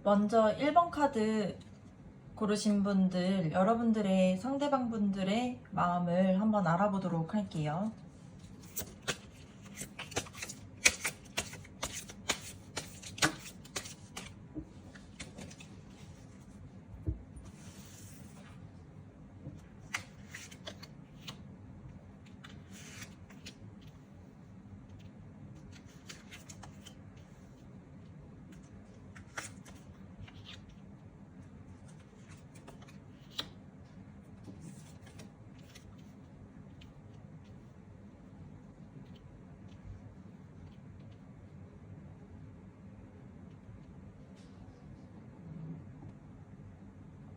먼저 1번 카드 고르신 분들, 여러분들의 상대방 분들의 마음을 한번 알아보도록 할게요.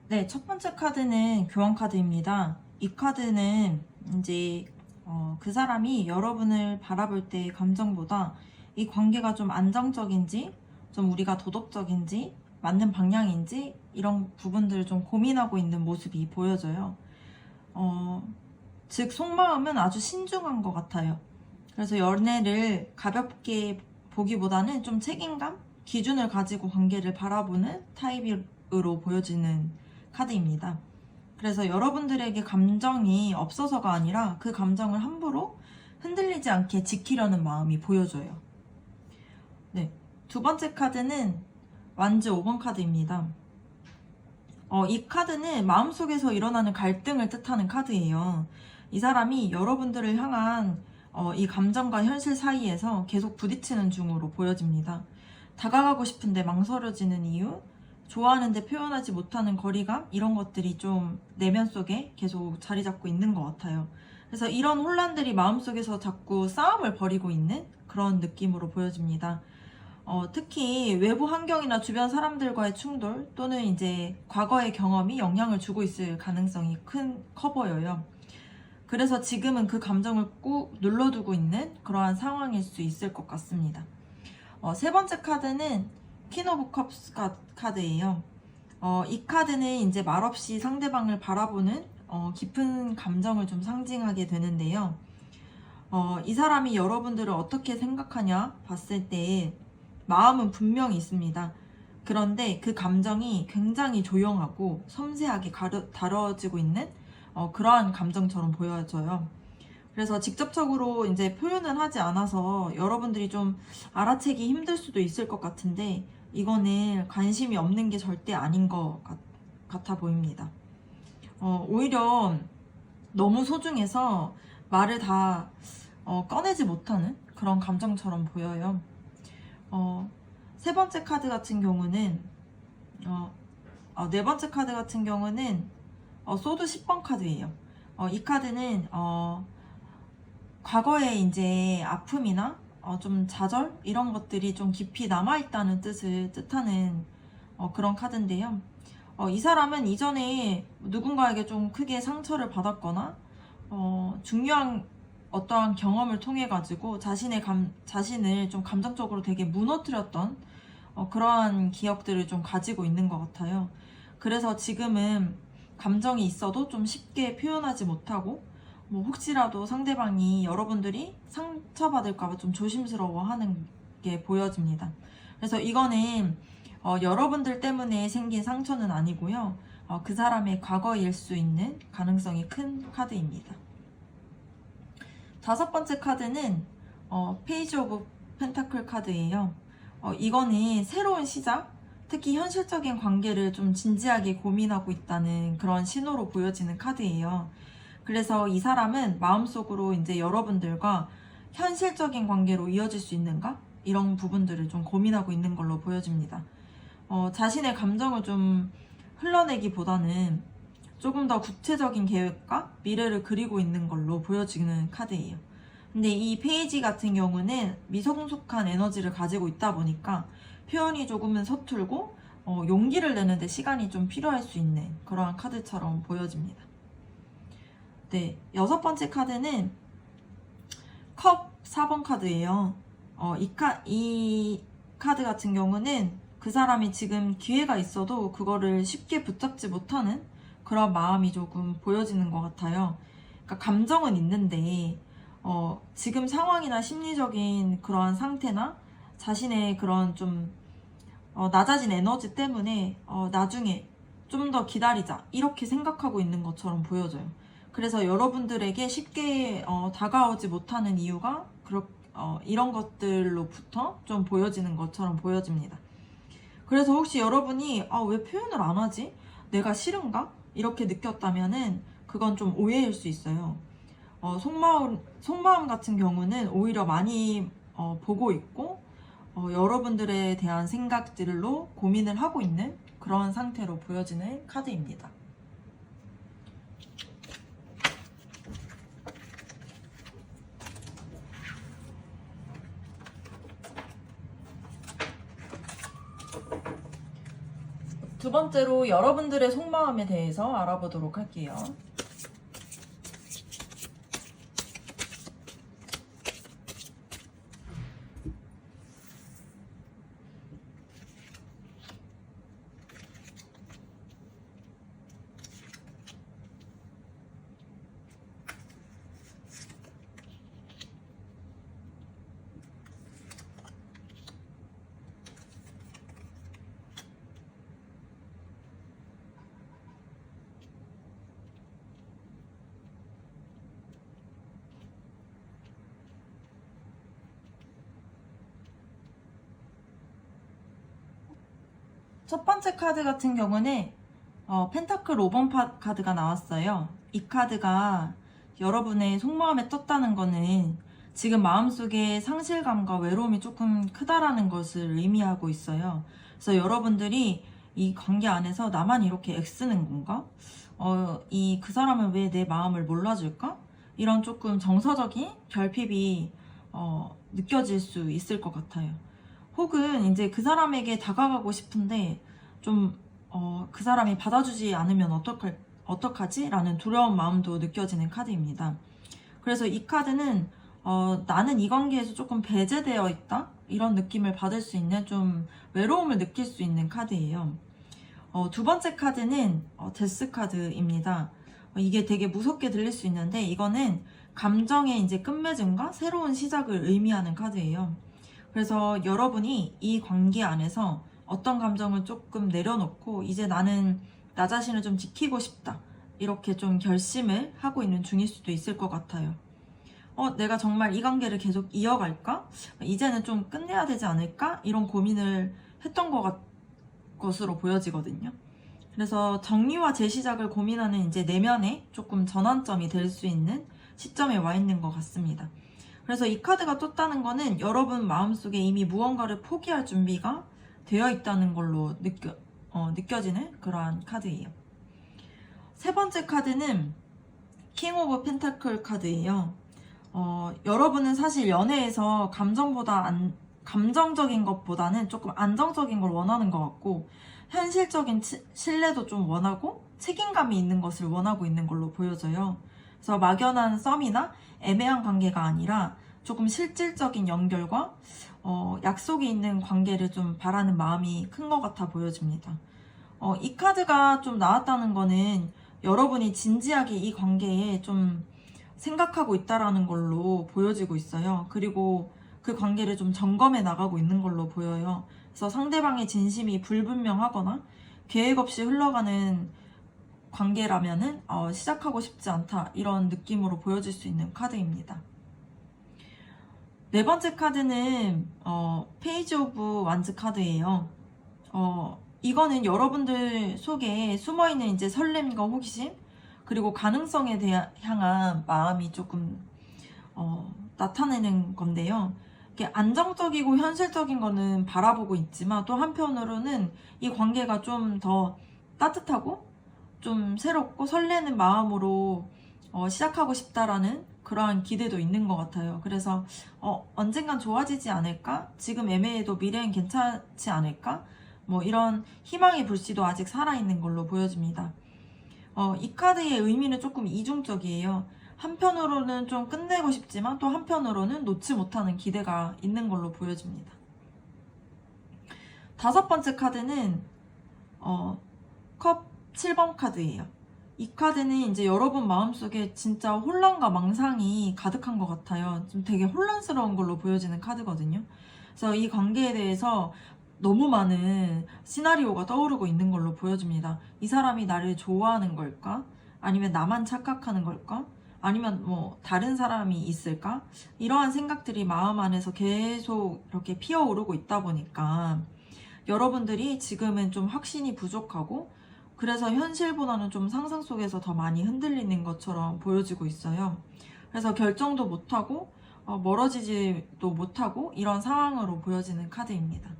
네, 첫 번째 카드는 교환 카드입니다. 이 카드는 이제 그 사람이 여러분을 바라볼 때의 감정보다 이 관계가 좀 안정적인지, 좀 우리가 도덕적인지, 맞는 방향인지 이런 부분들을 좀 고민하고 있는 모습이 보여져요. 즉 속마음은 아주 신중한 것 같아요. 그래서 연애를 가볍게 보기보다는 좀 책임감, 기준을 가지고 관계를 바라보는 타입으로 보여지는 카드입니다. 그래서 여러분들에게 감정이 없어서가 아니라 그 감정을 함부로 흔들리지 않게 지키려는 마음이 보여져요. 네, 두 번째 카드는 완즈 5번 카드입니다. 이 카드는 마음속에서 일어나는 갈등을 뜻하는 카드예요. 이 사람이 여러분들을 향한 이 감정과 현실 사이에서 계속 부딪히는 중으로 보여집니다. 다가가고 싶은데 망설여지는 이유, 좋아하는데 표현하지 못하는 거리감, 이런 것들이 좀 내면 속에 계속 자리 잡고 있는 것 같아요. 그래서 이런 혼란들이 마음속에서 자꾸 싸움을 벌이고 있는 그런 느낌으로 보여집니다. 특히 외부 환경이나 주변 사람들과의 충돌 또는 이제 과거의 경험이 영향을 주고 있을 가능성이 커 보여요. 그래서 지금은 그 감정을 꾹 눌러두고 있는 그러한 상황일 수 있을 것 같습니다. 세 번째 카드는 퀸 오브 컵스 카드예요. 이 카드는 이제 말없이 상대방을 바라보는 깊은 감정을 좀 상징하게 되는데요. 이 사람이 여러분들을 어떻게 생각하냐 봤을 때 마음은 분명히 있습니다. 그런데 그 감정이 굉장히 조용하고 섬세하게 다뤄지고 있는 그러한 감정처럼 보여져요. 그래서 직접적으로 이제 표현은 하지 않아서 여러분들이 좀 알아채기 힘들 수도 있을 것 같은데 이거는 관심이 없는 게 절대 아닌 것 같아 보입니다. 오히려 너무 소중해서 말을 다 꺼내지 못하는 그런 감정처럼 보여요. 세 번째 카드 같은 경우는 네 번째 카드 같은 경우는 소드 10번 카드예요. 이 카드는 과거에 이제 아픔이나 좀 좌절 이런 것들이 좀 깊이 남아있다는 뜻을 뜻하는 그런 카드인데요. 이 사람은 이전에 누군가에게 좀 크게 상처를 받았거나 중요한 어떠한 경험을 통해 가지고 자신을 좀 감정적으로 되게 무너뜨렸던 그러한 기억들을 좀 가지고 있는 것 같아요. 그래서 지금은 감정이 있어도 좀 쉽게 표현하지 못하고 뭐 혹시라도 상대방이 여러분들이 상처받을까봐 좀 조심스러워하는 게 보여집니다. 그래서 이거는 여러분들 때문에 생긴 상처는 아니고요. 그 사람의 과거일 수 있는 가능성이 큰 카드입니다. 다섯 번째 카드는 페이지 오브 펜타클 카드예요. 이거는 새로운 시작, 특히 현실적인 관계를 좀 진지하게 고민하고 있다는 그런 신호로 보여지는 카드예요. 그래서 이 사람은 마음속으로 이제 여러분들과 현실적인 관계로 이어질 수 있는가? 이런 부분들을 좀 고민하고 있는 걸로 보여집니다. 자신의 감정을 좀 흘러내기보다는 조금 더 구체적인 계획과 미래를 그리고 있는 걸로 보여지는 카드예요. 근데 이 페이지 같은 경우는 미성숙한 에너지를 가지고 있다 보니까 표현이 조금은 서툴고 용기를 내는데 시간이 좀 필요할 수 있는 그러한 카드처럼 보여집니다. 네, 여섯 번째 카드는 컵 4번 카드예요. 이 카드 같은 경우는 그 사람이 지금 기회가 있어도 그거를 쉽게 붙잡지 못하는 그런 마음이 조금 보여지는 것 같아요. 그러니까 감정은 있는데 지금 상황이나 심리적인 그러한 상태나 자신의 그런 좀 낮아진 에너지 때문에 나중에 좀 더 기다리자 이렇게 생각하고 있는 것처럼 보여져요. 그래서 여러분들에게 쉽게 다가오지 못하는 이유가 이런 것들로부터 좀 보여지는 것처럼 보여집니다. 그래서 혹시 여러분이 왜 표현을 안 하지? 내가 싫은가? 이렇게 느꼈다면은 그건 좀 오해일 수 있어요. 속마음 같은 경우는 오히려 많이 보고 있고 여러분들에 대한 생각들로 고민을 하고 있는 그런 상태로 보여지는 카드입니다. 두 번째로 여러분들의 속마음에 대해서 알아보도록 할게요. 첫 번째 카드 같은 경우는 펜타클 5번 카드가 나왔어요. 이 카드가 여러분의 속마음에 떴다는 거는 지금 마음속에 상실감과 외로움이 조금 크다라는 것을 의미하고 있어요. 그래서 여러분들이 이 관계 안에서 나만 이렇게 애쓰는 건가? 그 사람은 왜 내 마음을 몰라줄까? 이런 조금 정서적인 결핍이 느껴질 수 있을 것 같아요. 혹은 이제 그 사람에게 다가가고 싶은데 좀 그 사람이 받아주지 않으면 어떡하지? 라는 두려운 마음도 느껴지는 카드입니다. 그래서 이 카드는 나는 이 관계에서 조금 배제되어 있다? 이런 느낌을 받을 수 있는 좀 외로움을 느낄 수 있는 카드예요. 두 번째 카드는 데스 카드입니다. 이게 되게 무섭게 들릴 수 있는데 이거는 감정의 이제 끝맺음과 새로운 시작을 의미하는 카드예요. 그래서 여러분이 이 관계 안에서 어떤 감정을 조금 내려놓고 이제 나는 나 자신을 좀 지키고 싶다 이렇게 좀 결심을 하고 있는 중일 수도 있을 것 같아요. 내가 정말 이 관계를 계속 이어갈까? 이제는 좀 끝내야 되지 않을까? 이런 고민을 했던 것으로 보여지거든요. 그래서 정리와 재시작을 고민하는 이제 내면에 조금 전환점이 될 수 있는 시점에 와 있는 것 같습니다. 그래서 이 카드가 떴다는 거는 여러분 마음속에 이미 무언가를 포기할 준비가 되어 있다는 걸로 느껴지는 그러한 카드예요. 세 번째 카드는 킹 오브 펜타클 카드예요. 여러분은 사실 연애에서 감정적인 것보다는 조금 안정적인 걸 원하는 것 같고 현실적인 신뢰도 좀 원하고 책임감이 있는 것을 원하고 있는 걸로 보여져요. 그래서 막연한 썸이나 애매한 관계가 아니라 조금 실질적인 연결과 약속이 있는 관계를 좀 바라는 마음이 큰 것 같아 보여집니다. 이 카드가 좀 나왔다는 거는 여러분이 진지하게 이 관계에 좀 생각하고 있다라는 걸로 보여지고 있어요. 그리고 그 관계를 좀 점검해 나가고 있는 걸로 보여요. 그래서 상대방의 진심이 불분명하거나 계획 없이 흘러가는 관계라면은 시작하고 싶지 않다 이런 느낌으로 보여질 수 있는 카드입니다. 네 번째 카드는 페이지 오브 완즈 카드예요. 이거는 여러분들 속에 숨어있는 이제 설렘과 호기심 그리고 가능성에 향한 마음이 조금 나타내는 건데요. 이렇게 안정적이고 현실적인 거는 바라보고 있지만 또 한편으로는 이 관계가 좀 더 따뜻하고 좀 새롭고 설레는 마음으로 시작하고 싶다라는 그러한 기대도 있는 것 같아요. 그래서 언젠간 좋아지지 않을까? 지금 애매해도 미래엔 괜찮지 않을까? 뭐 이런 희망의 불씨도 아직 살아있는 걸로 보여집니다. 이 카드의 의미는 조금 이중적이에요. 한편으로는 좀 끝내고 싶지만 또 한편으로는 놓지 못하는 기대가 있는 걸로 보여집니다. 다섯 번째 카드는 컵 7번 카드예요. 이 카드는 이제 여러분 마음속에 진짜 혼란과 망상이 가득한 것 같아요. 좀 되게 혼란스러운 걸로 보여지는 카드거든요. 그래서 이 관계에 대해서 너무 많은 시나리오가 떠오르고 있는 걸로 보여집니다. 이 사람이 나를 좋아하는 걸까? 아니면 나만 착각하는 걸까? 아니면 뭐 다른 사람이 있을까? 이러한 생각들이 마음 안에서 계속 이렇게 피어오르고 있다 보니까 여러분들이 지금은 좀 확신이 부족하고 그래서 현실보다는 좀 상상 속에서 더 많이 흔들리는 것처럼 보여지고 있어요. 그래서 결정도 못하고 멀어지지도 못하고 이런 상황으로 보여지는 카드입니다.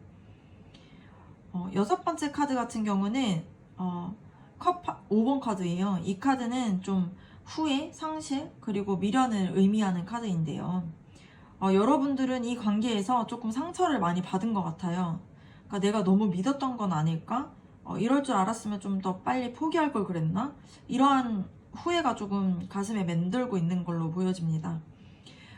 여섯 번째 카드 같은 경우는 컵 5번 카드예요. 이 카드는 좀 후회, 상실, 그리고 미련을 의미하는 카드인데요. 여러분들은 이 관계에서 조금 상처를 많이 받은 것 같아요. 그러니까 내가 너무 믿었던 건 아닐까? 이럴 줄 알았으면 좀 더 빨리 포기할 걸 그랬나? 이러한 후회가 조금 가슴에 맴돌고 있는 걸로 보여집니다.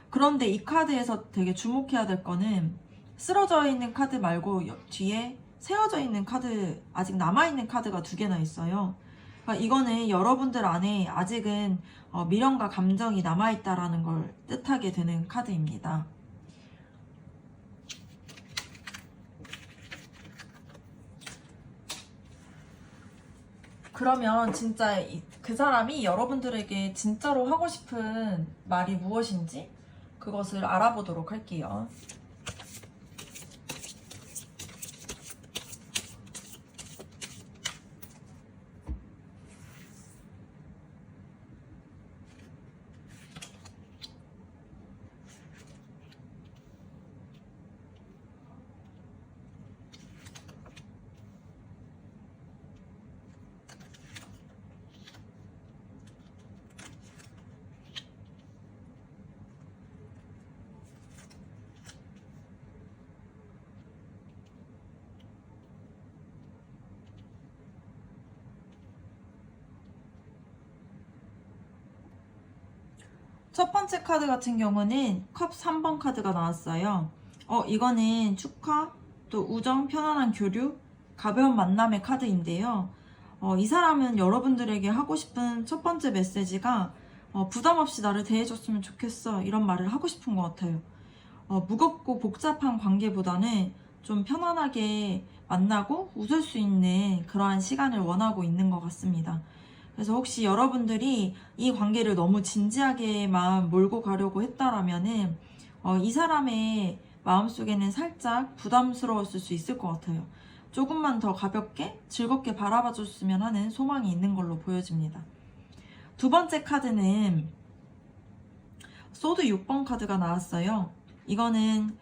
그런데 이 카드에서 되게 주목해야 될 거는 쓰러져 있는 카드 말고 뒤에 세워져 있는 카드, 아직 남아있는 카드가 2개나 있어요. 그러니까 이거는 여러분들 안에 아직은 미련과 감정이 남아있다라는 걸 뜻하게 되는 카드입니다. 그러면 진짜 그 사람이 여러분들에게 진짜로 하고 싶은 말이 무엇인지 그것을 알아보도록 할게요. 첫 번째 카드 같은 경우는 컵 3번 카드가 나왔어요. 이거는 축하, 또 우정, 편안한 교류, 가벼운 만남의 카드인데요. 이 사람은 여러분들에게 하고 싶은 첫 번째 메시지가 부담 없이 나를 대해줬으면 좋겠어. 이런 말을 하고 싶은 것 같아요. 무겁고 복잡한 관계보다는 좀 편안하게 만나고 웃을 수 있는 그러한 시간을 원하고 있는 것 같습니다. 그래서 혹시 여러분들이 이 관계를 너무 진지하게만 몰고 가려고 했다라면은 이 사람의 마음속에는 살짝 부담스러웠을 수 있을 것 같아요. 조금만 더 가볍게 즐겁게 바라봐 줬으면 하는 소망이 있는 걸로 보여집니다. 두 번째 카드는 소드 6번 카드가 나왔어요. 이거는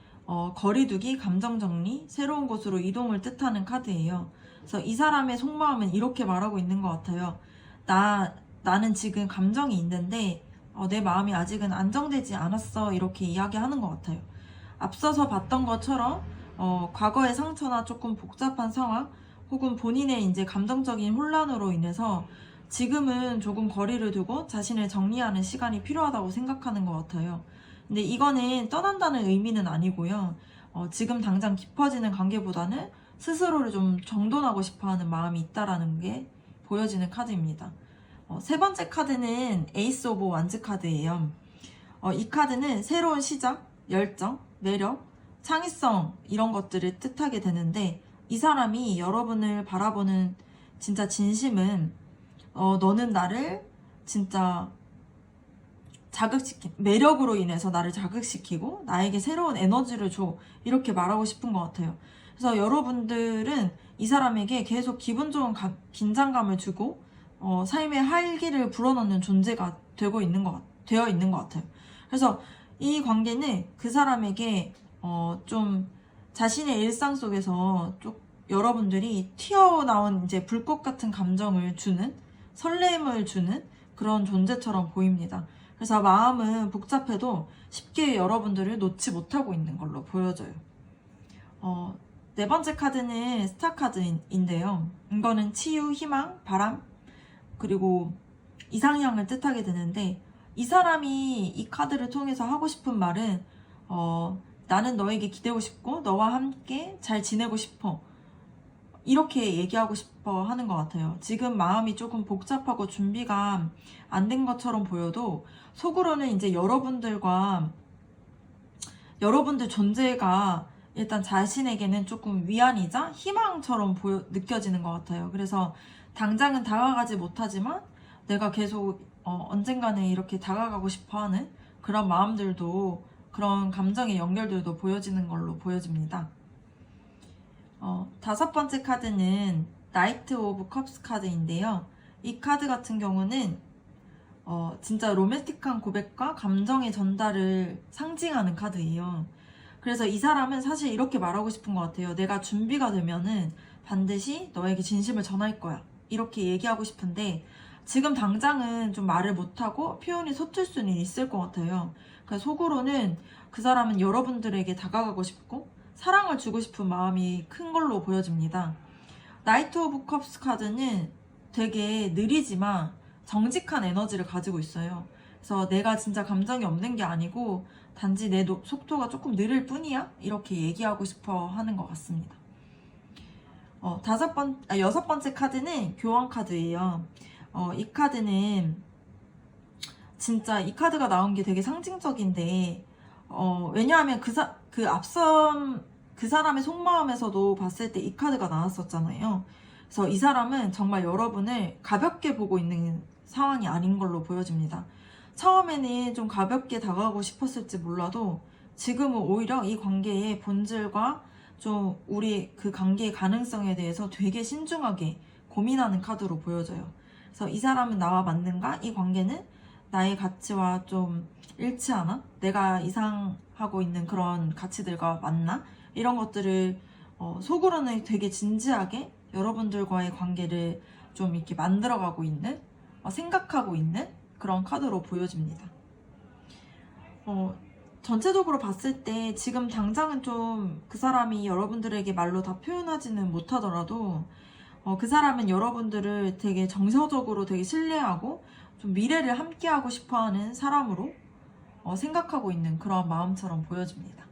거리두기, 감정정리, 새로운 곳으로 이동을 뜻하는 카드예요. 그래서 이 사람의 속마음은 이렇게 말하고 있는 것 같아요. 나는 지금 감정이 있는데 내 마음이 아직은 안정되지 않았어. 이렇게 이야기하는 것 같아요. 앞서서 봤던 것처럼 과거의 상처나 조금 복잡한 상황 혹은 본인의 이제 감정적인 혼란으로 인해서 지금은 조금 거리를 두고 자신을 정리하는 시간이 필요하다고 생각하는 것 같아요. 근데 이거는 떠난다는 의미는 아니고요. 지금 당장 깊어지는 관계보다는 스스로를 좀 정돈하고 싶어하는 마음이 있다라는 게 보여지는 카드입니다. 세 번째 카드는 에이스 오브 완즈 카드예요. 이 카드는 새로운 시작, 열정, 매력, 창의성 이런 것들을 뜻하게 되는데 이 사람이 여러분을 바라보는 진짜 진심은 너는 나를 진짜 매력으로 인해서 나를 자극시키고 나에게 새로운 에너지를 줘 이렇게 말하고 싶은 것 같아요. 그래서 여러분들은 이 사람에게 계속 기분 좋은 긴장감을 주고 삶의 활기를 불어넣는 존재가 되어 있는 것 같아요. 그래서 이 관계는 그 사람에게 좀 자신의 일상 속에서 좀 여러분들이 튀어나온 이제 불꽃 같은 감정을 주는 설렘을 주는 그런 존재처럼 보입니다. 그래서 마음은 복잡해도 쉽게 여러분들을 놓지 못하고 있는 걸로 보여져요. 네 번째 카드는 스타 카드인데요. 이거는 치유, 희망, 바람, 그리고 이상향을 뜻하게 되는데 이 사람이 이 카드를 통해서 하고 싶은 말은 나는 너에게 기대고 싶고 너와 함께 잘 지내고 싶어. 이렇게 얘기하고 싶어 하는 것 같아요. 지금 마음이 조금 복잡하고 준비가 안 된 것처럼 보여도 속으로는 이제 여러분들 존재가 일단 자신에게는 조금 위안이자 희망처럼 느껴지는 것 같아요. 그래서 당장은 다가가지 못하지만 내가 계속 언젠가는 이렇게 다가가고 싶어 하는 그런 마음들도, 그런 감정의 연결들도 보여지는 걸로 보여집니다. 다섯 번째 카드는 나이트 오브 컵스 카드인데요. 이 카드 같은 경우는 진짜 로맨틱한 고백과 감정의 전달을 상징하는 카드예요. 그래서 이 사람은 사실 이렇게 말하고 싶은 것 같아요. 내가 준비가 되면은 반드시 너에게 진심을 전할 거야. 이렇게 얘기하고 싶은데 지금 당장은 좀 말을 못하고 표현이 서툴 수는 있을 것 같아요. 그래서 속으로는 그 사람은 여러분들에게 다가가고 싶고 사랑을 주고 싶은 마음이 큰 걸로 보여집니다. 나이트 오브 컵스 카드는 되게 느리지만 정직한 에너지를 가지고 있어요. 그래서 내가 진짜 감정이 없는 게 아니고 단지 내 속도가 조금 느릴 뿐이야? 이렇게 얘기하고 싶어 하는 것 같습니다. 여섯 번째 카드는 교환 카드예요. 이 카드는 진짜 이 카드가 나온 게 되게 상징적인데, 왜냐하면 그 사람의 속마음에서도 봤을 때 이 카드가 나왔었잖아요. 그래서 이 사람은 정말 여러분을 가볍게 보고 있는 상황이 아닌 걸로 보여집니다. 처음에는 좀 가볍게 다가가고 싶었을지 몰라도 지금은 오히려 이 관계의 본질과 좀 우리 그 관계의 가능성에 대해서 되게 신중하게 고민하는 카드로 보여져요. 그래서 이 사람은 나와 맞는가? 이 관계는 나의 가치와 좀 일치하나? 내가 이상하고 있는 그런 가치들과 맞나? 이런 것들을 속으로는 되게 진지하게 여러분들과의 관계를 좀 이렇게 만들어가고 있는, 생각하고 있는 그런 카드로 보여집니다. 전체적으로 봤을 때 지금 당장은 좀 그 사람이 여러분들에게 말로 다 표현하지는 못하더라도 그 사람은 여러분들을 되게 정서적으로 되게 신뢰하고 좀 미래를 함께하고 싶어하는 사람으로 생각하고 있는 그런 마음처럼 보여집니다.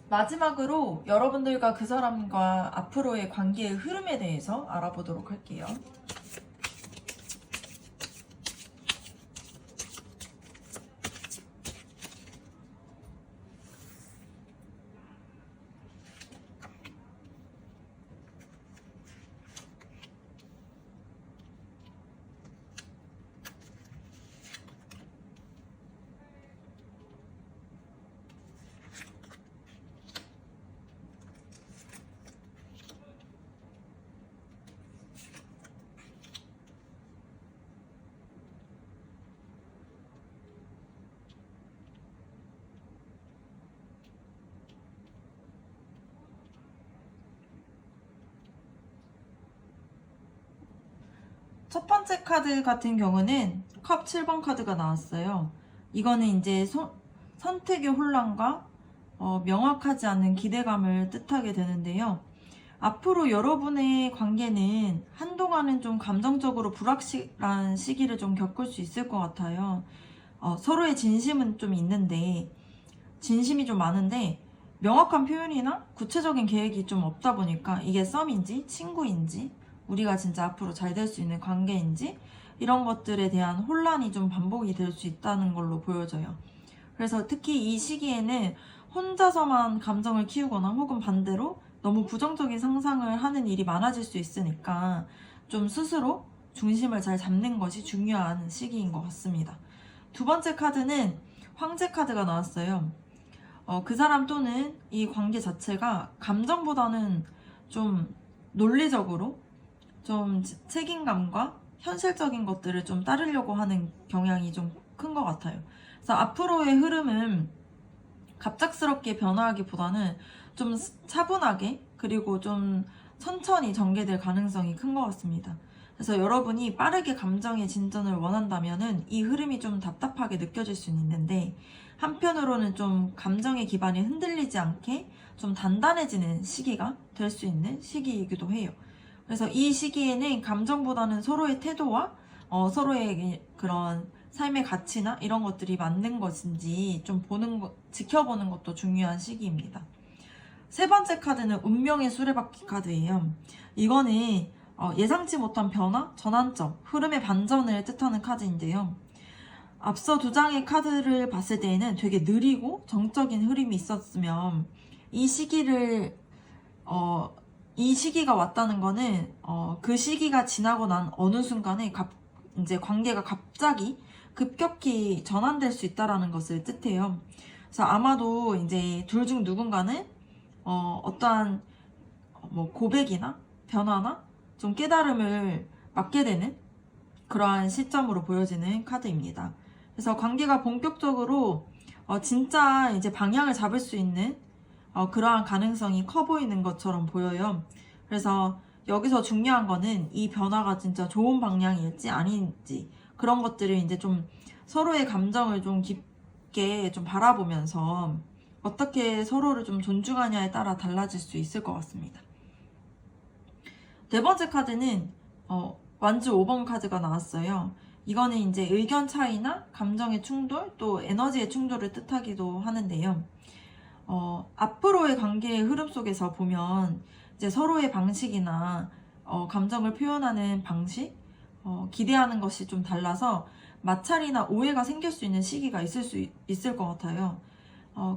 마지막으로 여러분들과 그 사람과 앞으로의 관계의 흐름에 대해서 알아보도록 할게요. 첫 번째 카드 같은 경우는 컵 7번 카드가 나왔어요. 이거는 이제 선택의 혼란과 명확하지 않은 기대감을 뜻하게 되는데요. 앞으로 여러분의 관계는 한동안은 좀 감정적으로 불확실한 시기를 좀 겪을 수 있을 것 같아요. 서로의 진심은 좀 있는데, 진심이 좀 많은데 명확한 표현이나 구체적인 계획이 좀 없다 보니까 이게 썸인지 친구인지 우리가 진짜 앞으로 잘 될 수 있는 관계인지 이런 것들에 대한 혼란이 좀 반복이 될 수 있다는 걸로 보여져요. 그래서 특히 이 시기에는 혼자서만 감정을 키우거나 혹은 반대로 너무 부정적인 상상을 하는 일이 많아질 수 있으니까 좀 스스로 중심을 잘 잡는 것이 중요한 시기인 것 같습니다. 두 번째 카드는 황제 카드가 나왔어요. 그 사람 또는 이 관계 자체가 감정보다는 좀 논리적으로 좀 책임감과 현실적인 것들을 좀 따르려고 하는 경향이 좀 큰 것 같아요. 그래서 앞으로의 흐름은 갑작스럽게 변화하기보다는 좀 차분하게 그리고 좀 천천히 전개될 가능성이 큰 것 같습니다. 그래서 여러분이 빠르게 감정의 진전을 원한다면은 이 흐름이 좀 답답하게 느껴질 수는 있는데 한편으로는 좀 감정의 기반이 흔들리지 않게 좀 단단해지는 시기가 될 수 있는 시기이기도 해요. 그래서 이 시기에는 감정보다는 서로의 태도와 서로의 그런 삶의 가치나 이런 것들이 맞는 것인지 좀 지켜보는 것도 중요한 시기입니다. 세 번째 카드는 운명의 수레바퀴 카드예요. 이거는 예상치 못한 변화, 전환점, 흐름의 반전을 뜻하는 카드인데요. 앞서 두 장의 카드를 봤을 때에는 되게 느리고 정적인 흐름이 있었으면 이 시기를 이 시기가 왔다는 거는 그 시기가 지나고 난 어느 순간에 이제 관계가 갑자기 급격히 전환될 수 있다라는 것을 뜻해요. 그래서 아마도 이제 둘 중 누군가는 어떠한 뭐 고백이나 변화나 좀 깨달음을 맞게 되는 그러한 시점으로 보여지는 카드입니다. 그래서 관계가 본격적으로 진짜 이제 방향을 잡을 수 있는 그러한 가능성이 커 보이는 것처럼 보여요. 그래서 여기서 중요한 거는 이 변화가 진짜 좋은 방향일지 아닌지 그런 것들을 이제 좀 서로의 감정을 좀 깊게 좀 바라보면서 어떻게 서로를 좀 존중하냐에 따라 달라질 수 있을 것 같습니다. 네 번째 카드는 완주 5번 카드가 나왔어요. 이거는 이제 의견 차이나 감정의 충돌 또 에너지의 충돌을 뜻하기도 하는데요. 앞으로의 관계의 흐름 속에서 보면 이제 서로의 방식이나 감정을 표현하는 방식, 기대하는 것이 좀 달라서 마찰이나 오해가 생길 수 있는 시기가 있을 것 같아요.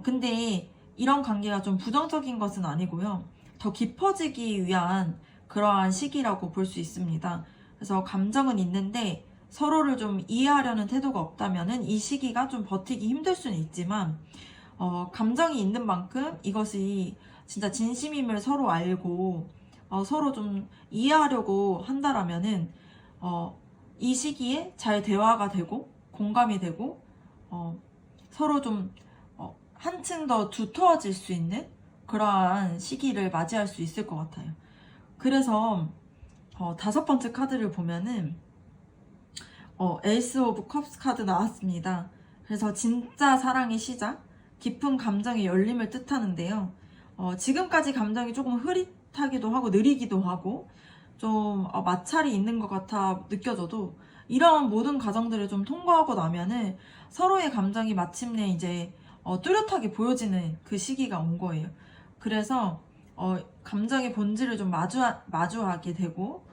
근데 이런 관계가 좀 부정적인 것은 아니고요. 더 깊어지기 위한 그러한 시기라고 볼 수 있습니다. 그래서 감정은 있는데 서로를 좀 이해하려는 태도가 없다면은 이 시기가 좀 버티기 힘들 수는 있지만 감정이 있는 만큼 이것이 진짜 진심임을 서로 알고 서로 좀 이해하려고 한다라면은 이 시기에 잘 대화가 되고 공감이 되고 서로 좀 한층 더 두터워질 수 있는 그러한 시기를 맞이할 수 있을 것 같아요. 그래서 다섯 번째 카드를 보면은 에이스 오브 컵스 카드 나왔습니다. 그래서 진짜 사랑의 시작, 깊은 감정의 열림을 뜻하는데요. 지금까지 감정이 조금 흐릿하기도 하고 느리기도 하고 좀 마찰이 있는 것 같아 느껴져도 이런 모든 과정들을 좀 통과하고 나면은 서로의 감정이 마침내 이제 뚜렷하게 보여지는 그 시기가 온 거예요. 그래서 감정의 본질을 좀 마주하게 되고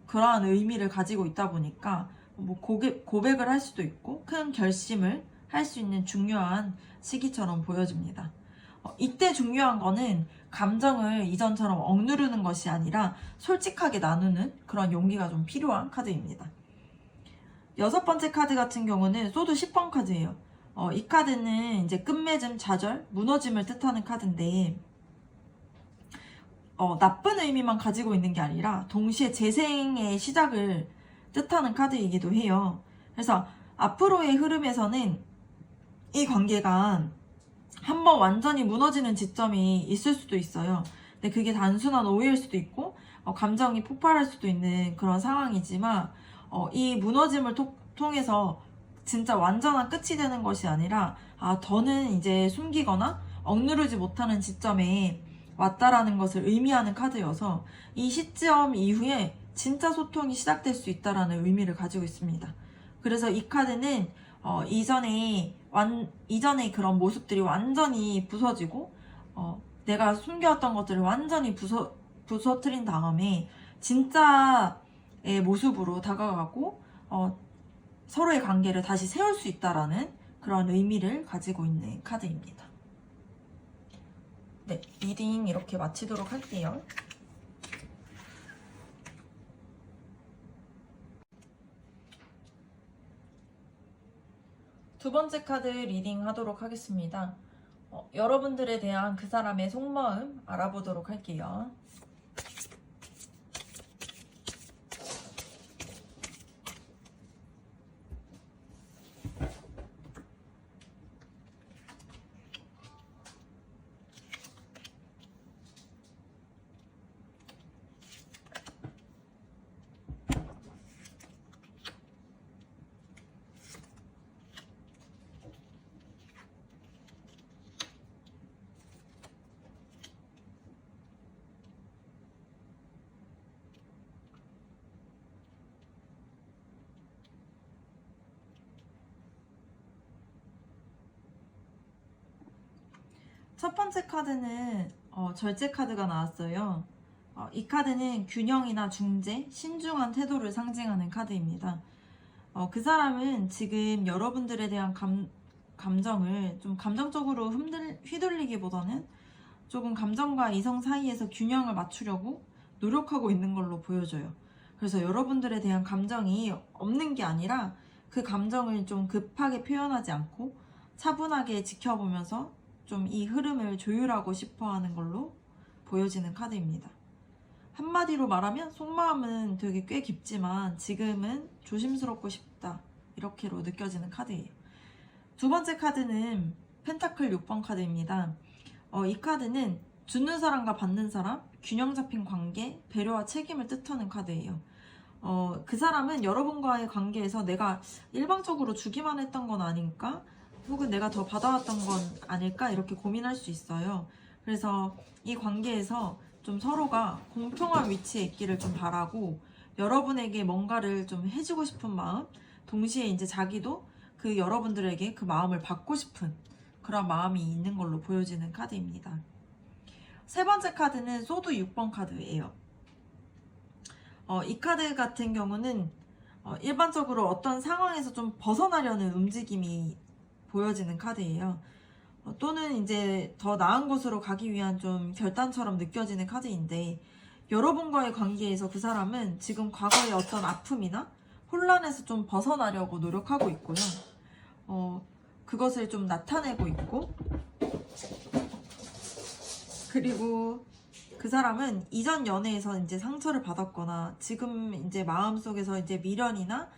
그러한 의미를 가지고 있다 보니까 뭐 고백을 할 수도 있고 큰 결심을 할 수 있는 중요한 시기처럼 보여집니다. 이때 중요한 거는 감정을 이전처럼 억누르는 것이 아니라 솔직하게 나누는 그런 용기가 좀 필요한 카드입니다. 여섯 번째 카드 같은 경우는 소드 10번 카드예요. 이 카드는 이제 끝맺음, 좌절, 무너짐을 뜻하는 카드인데 나쁜 의미만 가지고 있는 게 아니라 동시에 재생의 시작을 뜻하는 카드이기도 해요. 그래서 앞으로의 흐름에서는 이 관계가 한번 완전히 무너지는 지점이 있을 수도 있어요. 근데 그게 단순한 오해일 수도 있고 감정이 폭발할 수도 있는 그런 상황이지만 이 무너짐을 통해서 진짜 완전한 끝이 되는 것이 아니라 더는 이제 숨기거나 억누르지 못하는 지점에 왔다라는 것을 의미하는 카드여서 이 시점 이후에 진짜 소통이 시작될 수 있다라는 의미를 가지고 있습니다. 그래서 이 카드는 이전의 그런 모습들이 완전히 부서지고 내가 숨겨왔던 것들을 완전히 부서뜨린 다음에 진짜의 모습으로 다가가고 서로의 관계를 다시 세울 수 있다라는 그런 의미를 가지고 있는 카드입니다. 네, 리딩 이렇게 마치도록 할게요. 두 번째 카드 리딩 하도록 하겠습니다. 여러분들에 대한 그 사람의 속마음 알아보도록 할게요. 첫 번째 카드는 절제 카드가 나왔어요. 이 카드는 균형이나 중재, 신중한 태도를 상징하는 카드입니다. 그 사람은 지금 여러분들에 대한 감정을 좀 감정적으로 휘둘리기보다는 조금 감정과 이성 사이에서 균형을 맞추려고 노력하고 있는 걸로 보여져요. 그래서 여러분들에 대한 감정이 없는 게 아니라 그 감정을 좀 급하게 표현하지 않고 차분하게 지켜보면서 좀 이 흐름을 조율하고 싶어 하는 걸로 보여지는 카드입니다. 한마디로 말하면 속마음은 되게 꽤 깊지만 지금은 조심스럽고 싶다, 이렇게로 느껴지는 카드예요. 두 번째 카드는 펜타클 6번 카드입니다. 이 카드는 주는 사람과 받는 사람, 균형 잡힌 관계, 배려와 책임을 뜻하는 카드예요. 그 사람은 여러분과의 관계에서 내가 일방적으로 주기만 했던 건 아닐까? 혹은 내가 더 받아왔던 건 아닐까? 이렇게 고민할 수 있어요. 그래서 이 관계에서 좀 서로가 공평한 위치에 있기를 좀 바라고, 여러분에게 뭔가를 좀 해주고 싶은 마음, 동시에 이제 자기도 그 여러분들에게 그 마음을 받고 싶은 그런 마음이 있는 걸로 보여지는 카드입니다. 세 번째 카드는 소드 6번 카드예요. 이 카드 같은 경우는 일반적으로 어떤 상황에서 좀 벗어나려는 움직임이 보여지는 카드예요. 또는 이제 더 나은 곳으로 가기 위한 좀 결단처럼 느껴지는 카드인데, 여러분과의 관계에서 그 사람은 지금 과거의 어떤 아픔이나 혼란에서 좀 벗어나려고 노력하고 있고요. 그것을 좀 나타내고 있고, 그리고 그 사람은 이전 연애에서 이제 상처를 받았거나 지금 이제 마음속에서 이제 미련이나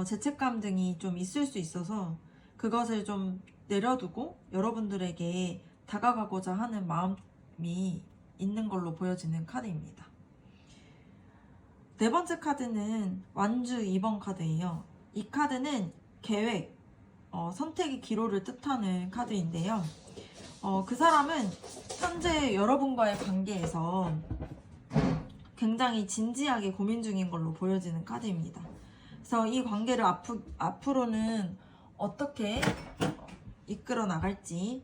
죄책감 등이 좀 있을 수 있어서 그것을 좀 내려두고 여러분들에게 다가가고자 하는 마음이 있는 걸로 보여지는 카드입니다. 네 번째 카드는 완주 2번 카드예요. 이 카드는 계획, 선택의 기로를 뜻하는 카드인데요. 그 사람은 현재 여러분과의 관계에서 굉장히 진지하게 고민 중인 걸로 보여지는 카드입니다. 그래서 이 관계를 앞으로는 어떻게 이끌어 나갈지,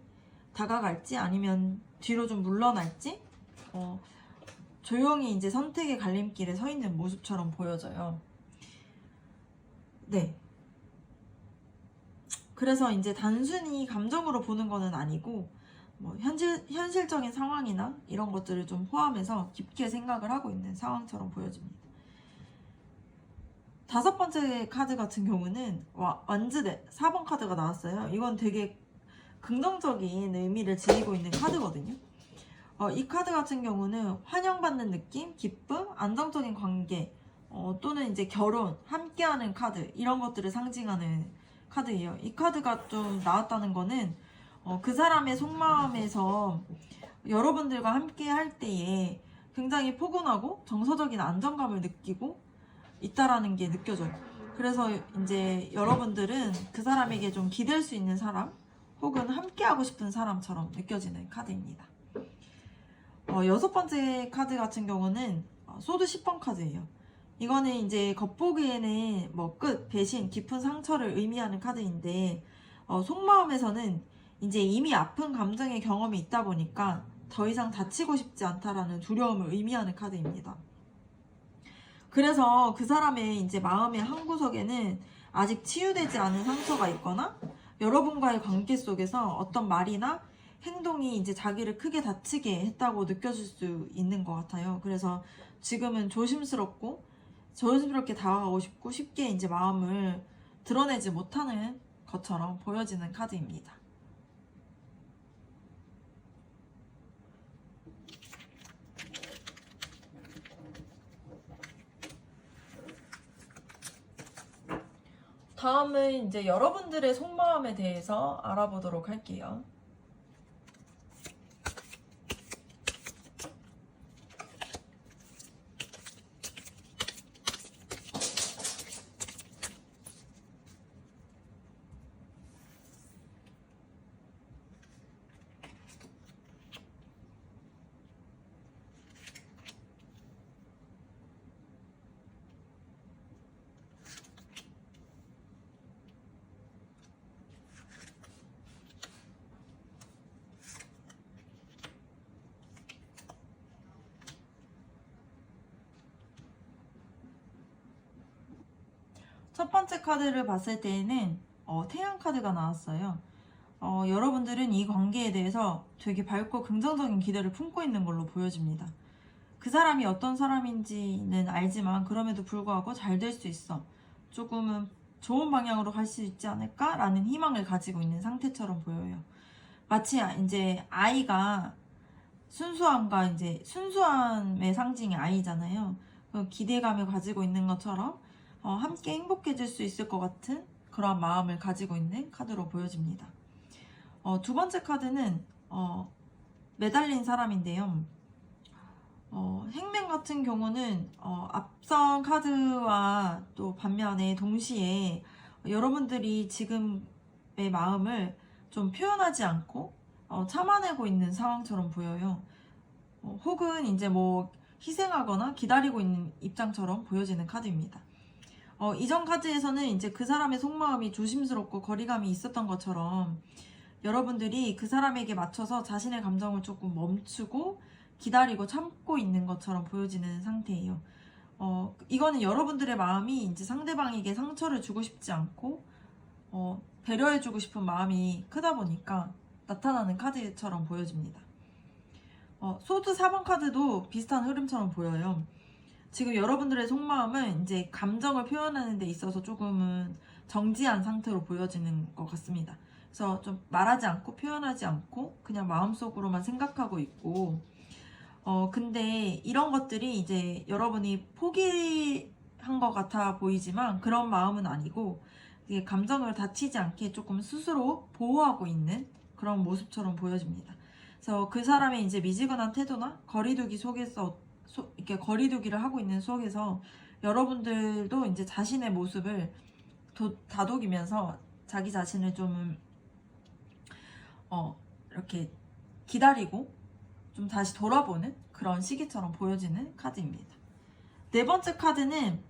다가갈지 아니면 뒤로 좀 물러날지 조용히 이제 선택의 갈림길에 서 있는 모습처럼 보여져요. 네. 그래서 이제 단순히 감정으로 보는 거는 아니고 현실적인 상황이나 이런 것들을 좀 포함해서 깊게 생각을 하고 있는 상황처럼 보여집니다. 다섯 번째 카드 같은 경우는 완즈대 4번 카드가 나왔어요. 이건 되게 긍정적인 의미를 지니고 있는 카드거든요. 이 카드 같은 경우는 환영받는 느낌, 기쁨, 안정적인 관계, 또는 이제 결혼, 함께하는 카드, 이런 것들을 상징하는 카드예요. 이 카드가 좀 나왔다는 거는 그 사람의 속마음에서 여러분들과 함께 할 때에 굉장히 포근하고 정서적인 안정감을 느끼고 있다라는 게 느껴져요. 그래서 이제 여러분들은 그 사람에게 좀 기댈 수 있는 사람 혹은 함께하고 싶은 사람처럼 느껴지는 카드입니다. 여섯 번째 카드 같은 경우는 소드 10번 카드예요. 이거는 이제 겉보기에는 끝, 배신, 깊은 상처를 의미하는 카드인데, 속마음에서는 이제 이미 아픈 감정의 경험이 있다 보니까 더 이상 다치고 싶지 않다라는 두려움을 의미하는 카드입니다. 그래서 그 사람의 이제 마음의 한구석에는 아직 치유되지 않은 상처가 있거나 여러분과의 관계 속에서 어떤 말이나 행동이 이제 자기를 크게 다치게 했다고 느껴질 수 있는 것 같아요. 그래서 지금은 조심스럽게 다가가고 싶고 쉽게 이제 마음을 드러내지 못하는 것처럼 보여지는 카드입니다. 다음은 이제 여러분들의 속마음에 대해서 알아보도록 할게요. 첫 번째 카드를 봤을 때에는 태양 카드가 나왔어요. 여러분들은 이 관계에 대해서 되게 밝고 긍정적인 기대를 품고 있는 걸로 보여집니다. 그 사람이 어떤 사람인지는 알지만 그럼에도 불구하고 잘 될 수 있어. 조금은 좋은 방향으로 갈 수 있지 않을까라는 희망을 가지고 있는 상태처럼 보여요. 마치 이제 아이가 순수함과 이제 순수함의 상징이 아이잖아요. 그 기대감을 가지고 있는 것처럼 함께 행복해질 수 있을 것 같은 그런 마음을 가지고 있는 카드로 보여집니다. 두 번째 카드는 매달린 사람인데요. 행맨 같은 경우는 앞선 카드와 또 반면에 동시에 여러분들이 지금의 마음을 좀 표현하지 않고 참아내고 있는 상황처럼 보여요. 혹은 이제 뭐 희생하거나 기다리고 있는 입장처럼 보여지는 카드입니다. 이전 카드에서는 이제 그 사람의 속마음이 조심스럽고 거리감이 있었던 것처럼 여러분들이 그 사람에게 맞춰서 자신의 감정을 조금 멈추고 기다리고 참고 있는 것처럼 보여지는 상태예요. 이거는 여러분들의 마음이 이제 상대방에게 상처를 주고 싶지 않고 배려해주고 싶은 마음이 크다 보니까 나타나는 카드처럼 보여집니다. 소드 4번 카드도 비슷한 흐름처럼 보여요. 지금 여러분들의 속마음은 이제 감정을 표현하는 데 있어서 조금은 정지한 상태로 보여지는 것 같습니다. 그래서 좀 말하지 않고 표현하지 않고 그냥 마음속으로만 생각하고 있고 근데 이런 것들이 이제 여러분이 포기한 것 같아 보이지만 그런 마음은 아니고 이게 감정을 다치지 않게 조금 스스로 보호하고 있는 그런 모습처럼 보여집니다. 그래서 그 사람의 이제 미지근한 태도나 거리두기 속에서 이렇게 거리두기를 하고 있는 속에서 여러분들도 이제 자신의 모습을 다독이면서 자기 자신을 좀 이렇게 기다리고 좀 다시 돌아보는 그런 시기처럼 보여지는 카드입니다. 네 번째 카드는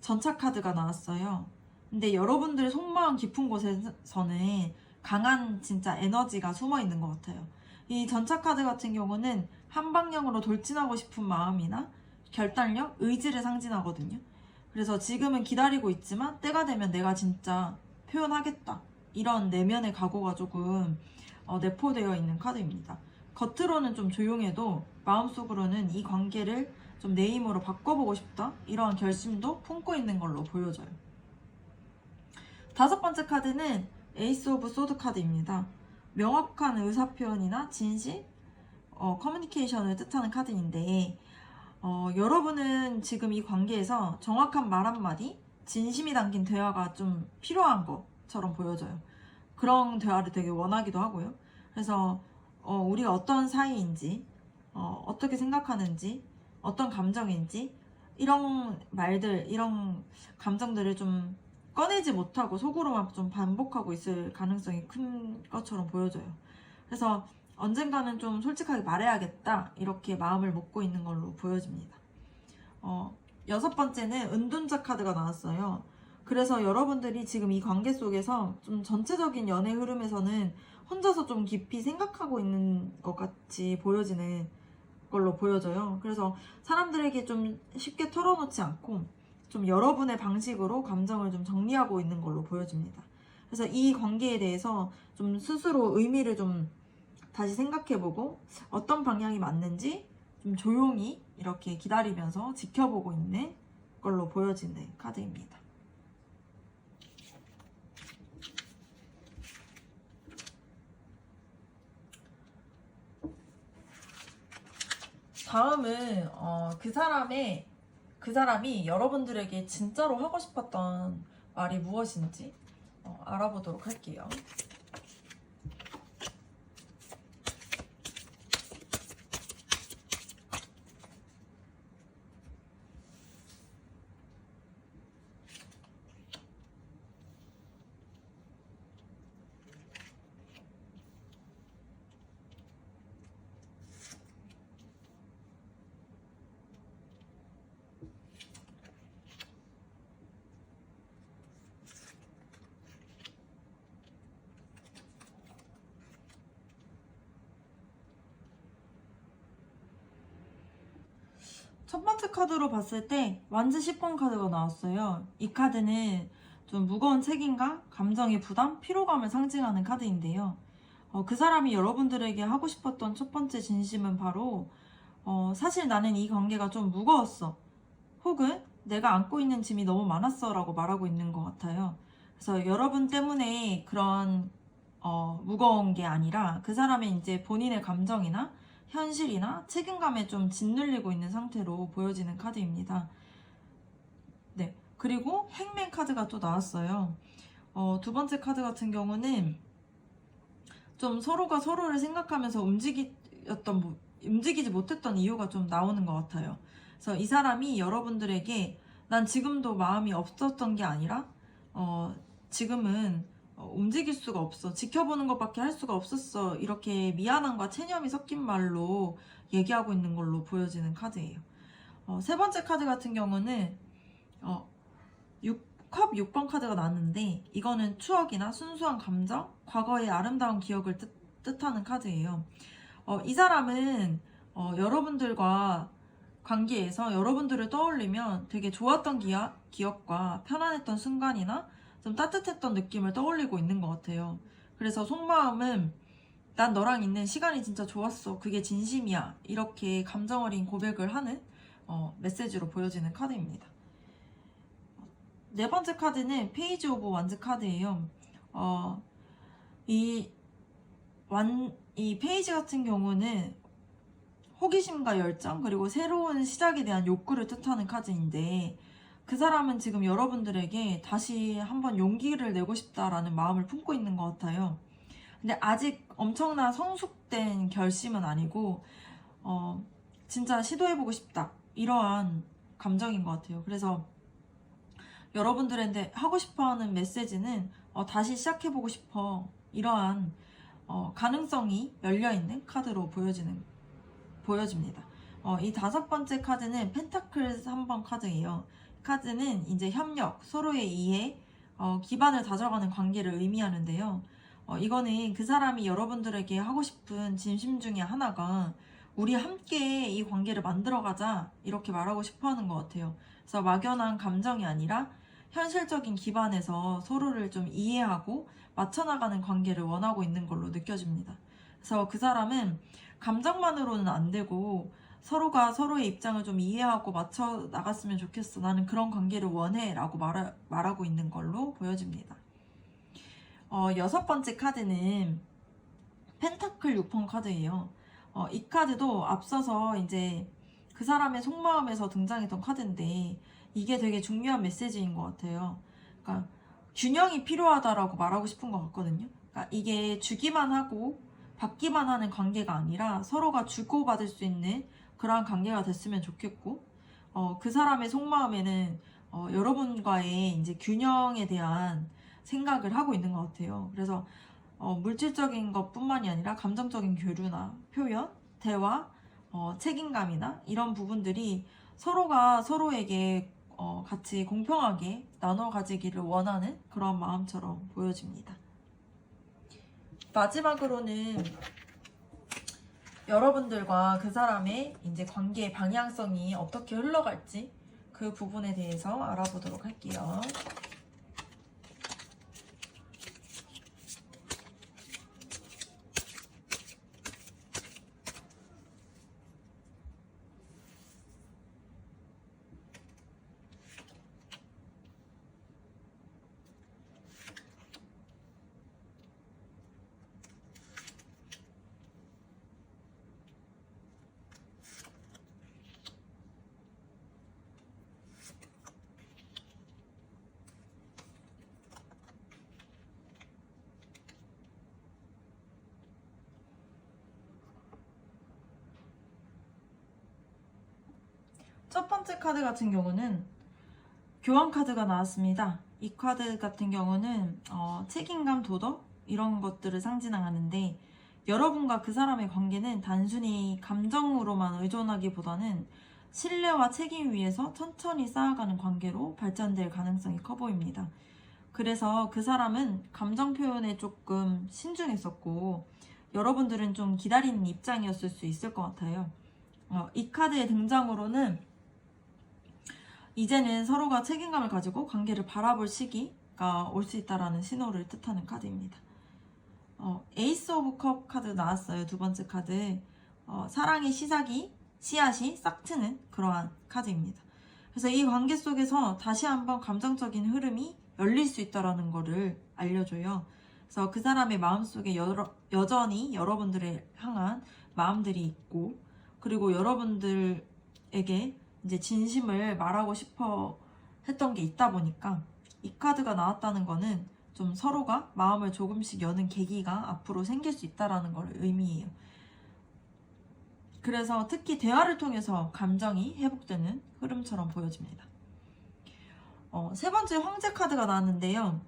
전차 카드가 나왔어요. 근데 여러분들의 속마음 깊은 곳에서는 강한 진짜 에너지가 숨어 있는 것 같아요. 이 전차 카드 같은 경우는 한 방향으로 돌진하고 싶은 마음이나 결단력, 의지를 상징하거든요. 그래서 지금은 기다리고 있지만 때가 되면 내가 진짜 표현하겠다. 이런 내면의 각오가 조금 내포되어 있는 카드입니다. 겉으로는 좀 조용해도 마음속으로는 이 관계를 좀 내 힘으로 바꿔보고 싶다. 이러한 결심도 품고 있는 걸로 보여져요. 다섯 번째 카드는 에이스 오브 소드 카드입니다. 명확한 의사표현이나 진실, 커뮤니케이션을 뜻하는 카드인데 여러분은 지금 이 관계에서 정확한 말 한마디, 진심이 담긴 대화가 좀 필요한 것처럼 보여져요. 그런 대화를 되게 원하기도 하고요. 그래서 우리가 어떤 사이인지, 어떻게 생각하는지, 어떤 감정인지 이런 말들, 이런 감정들을 좀 꺼내지 못하고 속으로만 좀 반복하고 있을 가능성이 큰 것처럼 보여져요. 그래서 언젠가는 좀 솔직하게 말해야겠다 이렇게 마음을 먹고 있는 걸로 보여집니다. 여섯 번째는 은둔자 카드가 나왔어요. 그래서 여러분들이 지금 이 관계 속에서 좀 전체적인 연애 흐름에서는 혼자서 좀 깊이 생각하고 있는 것 같이 보여지는 걸로 보여져요. 그래서 사람들에게 좀 쉽게 털어놓지 않고 좀 여러분의 방식으로 감정을 좀 정리하고 있는 걸로 보여집니다. 그래서 이 관계에 대해서 좀 스스로 의미를 좀 다시 생각해보고 어떤 방향이 맞는지 좀 조용히 이렇게 기다리면서 지켜보고 있는 걸로 보여지는 카드입니다. 다음은 그 사람이 여러분들에게 진짜로 하고 싶었던 말이 무엇인지 알아보도록 할게요. 첫 번째 카드로 봤을 때 완즈 10번 카드가 나왔어요. 이 카드는 좀 무거운 책임감, 감정의 부담, 피로감을 상징하는 카드인데요. 그 사람이 여러분들에게 하고 싶었던 첫 번째 진심은 바로 사실 나는 이 관계가 좀 무거웠어. 혹은 내가 안고 있는 짐이 너무 많았어 라고 말하고 있는 것 같아요. 그래서 여러분 때문에 그런 무거운 게 아니라 그 사람의 이제 본인의 감정이나 현실이나 책임감에 좀 짓눌리고 있는 상태로 보여지는 카드입니다. 네. 그리고 행맨 카드가 또 나왔어요. 두 번째 카드 같은 경우는 좀 서로가 서로를 생각하면서 움직이지 못했던 이유가 좀 나오는 것 같아요. 그래서 이 사람이 여러분들에게 난 지금도 마음이 없었던 게 아니라 지금은 움직일 수가 없어. 지켜보는 것밖에 할 수가 없었어. 이렇게 미안함과 체념이 섞인 말로 얘기하고 있는 걸로 보여지는 카드예요. 세 번째 카드 같은 경우는 컵 6번 카드가 나왔는데 이거는 추억이나 순수한 감정, 과거의 아름다운 기억을 뜻하는 카드예요. 이 사람은 여러분들과 관계에서 여러분들을 떠올리면 되게 좋았던 기억과 편안했던 순간이나 좀 따뜻했던 느낌을 떠올리고 있는 것 같아요. 그래서 속마음은 난 너랑 있는 시간이 진짜 좋았어. 그게 진심이야. 이렇게 감정 어린 고백을 하는 메시지로 보여지는 카드입니다. 네 번째 카드는 페이지 오브 완즈 카드예요. 이 페이지 같은 경우는 호기심과 열정 그리고 새로운 시작에 대한 욕구를 뜻하는 카드인데 그 사람은 지금 여러분들에게 다시 한번 용기를 내고 싶다라는 마음을 품고 있는 것 같아요. 근데 아직 엄청난 성숙된 결심은 아니고 진짜 시도해보고 싶다 이러한 감정인 것 같아요. 그래서 여러분들한테 하고 싶어하는 메시지는 다시 시작해보고 싶어 이러한 가능성이 열려있는 카드로 보여집니다. 이 다섯 번째 카드는 펜타클 3번 카드예요. 카드는 이제 협력, 서로의 이해, 기반을 다져가는 관계를 의미하는데요. 이거는 그 사람이 여러분들에게 하고 싶은 진심 중에 하나가 우리 함께 이 관계를 만들어가자 이렇게 말하고 싶어하는 것 같아요. 그래서 막연한 감정이 아니라 현실적인 기반에서 서로를 좀 이해하고 맞춰나가는 관계를 원하고 있는 걸로 느껴집니다. 그래서 그 사람은 감정만으로는 안 되고 서로가 서로의 입장을 좀 이해하고 맞춰 나갔으면 좋겠어. 나는 그런 관계를 원해 라고 말하고 있는 걸로 보여집니다. 여섯 번째 카드는 펜타클 6번 카드예요. 이 카드도 앞서서 이제 그 사람의 속마음에서 등장했던 카드인데 이게 되게 중요한 메시지인 것 같아요. 그러니까 균형이 필요하다라고 말하고 싶은 것 같거든요. 그러니까 이게 주기만 하고 받기만 하는 관계가 아니라 서로가 주고받을 수 있는 그러한 관계가 됐으면 좋겠고 그 사람의 속마음에는 여러분과의 이제 균형에 대한 생각을 하고 있는 것 같아요. 그래서 물질적인 것뿐만이 아니라 감정적인 교류나 표현, 대화, 책임감이나 이런 부분들이 서로가 서로에게 같이 공평하게 나눠 가지기를 원하는 그런 마음처럼 보여집니다. 마지막으로는 여러분들과 그 사람의 이제 관계의 방향성이 어떻게 흘러갈지 그 부분에 대해서 알아보도록 할게요. 첫 번째 카드 같은 경우는 교환 카드가 나왔습니다. 이 카드 같은 경우는 책임감, 도덕 이런 것들을 상징하는데 여러분과 그 사람의 관계는 단순히 감정으로만 의존하기보다는 신뢰와 책임 위에서 천천히 쌓아가는 관계로 발전될 가능성이 커 보입니다. 그래서 그 사람은 감정 표현에 조금 신중했었고 여러분들은 좀 기다리는 입장이었을 수 있을 것 같아요. 이 카드의 등장으로는 이제는 서로가 책임감을 가지고 관계를 바라볼 시기가 올 수 있다라는 신호를 뜻하는 카드입니다. 에이스 오브 컵 카드 나왔어요. 두 번째 카드. 사랑의 씨앗이 싹 트는 그러한 카드입니다. 그래서 이 관계 속에서 다시 한번 감정적인 흐름이 열릴 수 있다는 것을 알려줘요. 그래서 그 사람의 마음속에 여전히 여러분들을 향한 마음들이 있고, 그리고 여러분들에게 이제 진심을 말하고 싶어 했던 게 있다 보니까 이 카드가 나왔다는 거는 좀 서로가 마음을 조금씩 여는 계기가 앞으로 생길 수 있다는 걸 의미해요. 그래서 특히 대화를 통해서 감정이 회복되는 흐름처럼 보여집니다. 세 번째 황제 카드가 나왔는데요.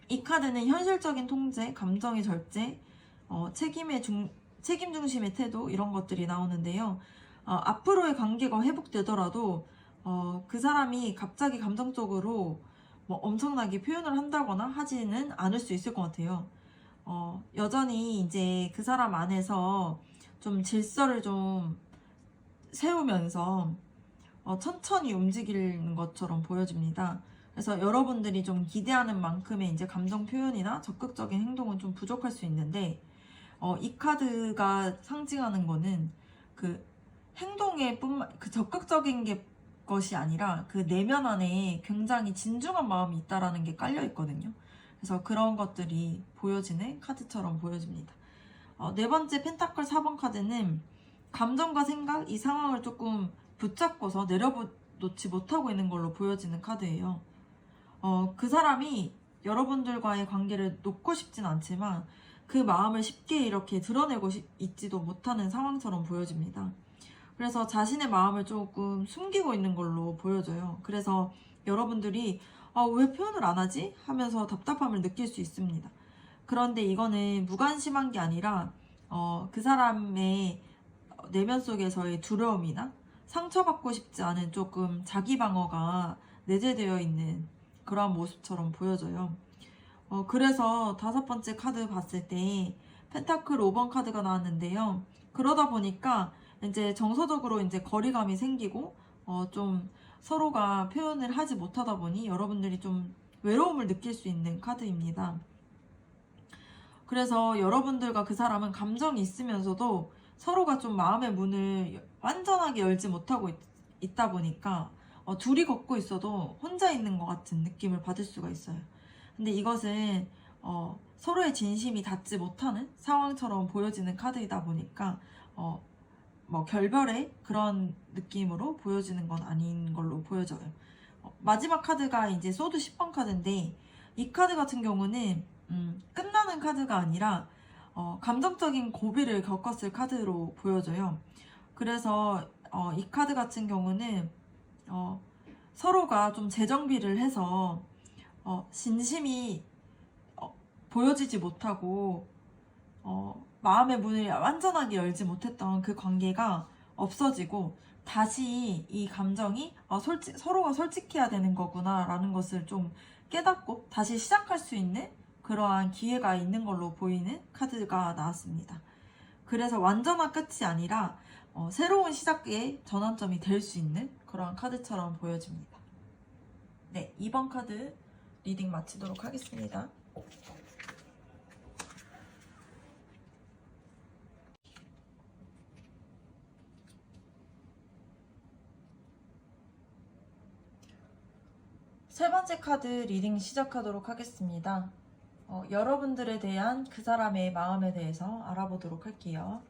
이 카드는 현실적인 통제, 감정의 절제, 책임 중심의 태도 이런 것들이 나오는데요. 앞으로의 관계가 회복되더라도 그 사람이 갑자기 감정적으로 뭐 엄청나게 표현을 한다거나 하지는 않을 수 있을 것 같아요. 여전히 이제 그 사람 안에서 좀 질서를 좀 세우면서 천천히 움직이는 것처럼 보여집니다. 그래서 여러분들이 좀 기대하는 만큼의 이제 감정 표현이나 적극적인 행동은 좀 부족할 수 있는데, 이 카드가 상징하는 거는 그 그 적극적인 것이 아니라 그 내면 안에 굉장히 진중한 마음이 있다라는 게 깔려 있거든요. 그래서 그런 것들이 보여지는 카드처럼 보여집니다. 네 번째 펜타클 4번 카드는 감정과 생각, 이 상황을 조금 붙잡고서 내려놓지 못하고 있는 걸로 보여지는 카드예요. 그 사람이 여러분들과의 관계를 놓고 싶진 않지만 그 마음을 쉽게 이렇게 드러내고 있지도 못하는 상황처럼 보여집니다. 그래서 자신의 마음을 조금 숨기고 있는 걸로 보여져요. 그래서 여러분들이 왜 표현을 안 하지? 하면서 답답함을 느낄 수 있습니다. 그런데 이거는 무관심한 게 아니라 그 사람의 내면 속에서의 두려움이나 상처받고 싶지 않은 조금 자기 방어가 내재되어 있는 그러한 모습처럼 보여져요. 그래서 다섯 번째 카드 봤을 때 펜타클 5번 카드가 나왔는데요. 그러다 보니까 이제 정서적으로 이제 거리감이 생기고 좀 서로가 표현을 하지 못하다 보니 여러분들이 좀 외로움을 느낄 수 있는 카드입니다. 그래서 여러분들과 그 사람은 감정이 있으면서도 서로가 좀 마음의 문을 완전하게 열지 못하고 있다 보니까 둘이 걷고 있어도 혼자 있는 것 같은 느낌을 받을 수가 있어요. 근데 이것은 서로의 진심이 닿지 못하는 상황처럼 보여지는 카드이다 보니까 뭐 결별의 그런 느낌으로 보여지는 건 아닌 걸로 보여져요. 마지막 카드가 이제 소드 10번 카드인데, 이 카드 같은 경우는 끝나는 카드가 아니라 감정적인 고비를 겪었을 카드로 보여져요. 그래서 이 카드 같은 경우는 서로가 좀 재정비를 해서 진심이 보여지지 못하고 마음의 문을 완전하게 열지 못했던 그 관계가 없어지고 다시 이 감정이 서로가 솔직해야 되는 거구나 라는 것을 좀 깨닫고 다시 시작할 수 있는 그러한 기회가 있는 걸로 보이는 카드가 나왔습니다. 그래서 완전한 끝이 아니라 새로운 시작의 전환점이 될 수 있는 그러한 카드처럼 보여집니다. 네, 2번 카드 리딩 마치도록 하겠습니다. 세 번째 카드 리딩 시작하도록 하겠습니다. 여러분들에 대한 그 사람의 마음에 대해서 알아보도록 할게요.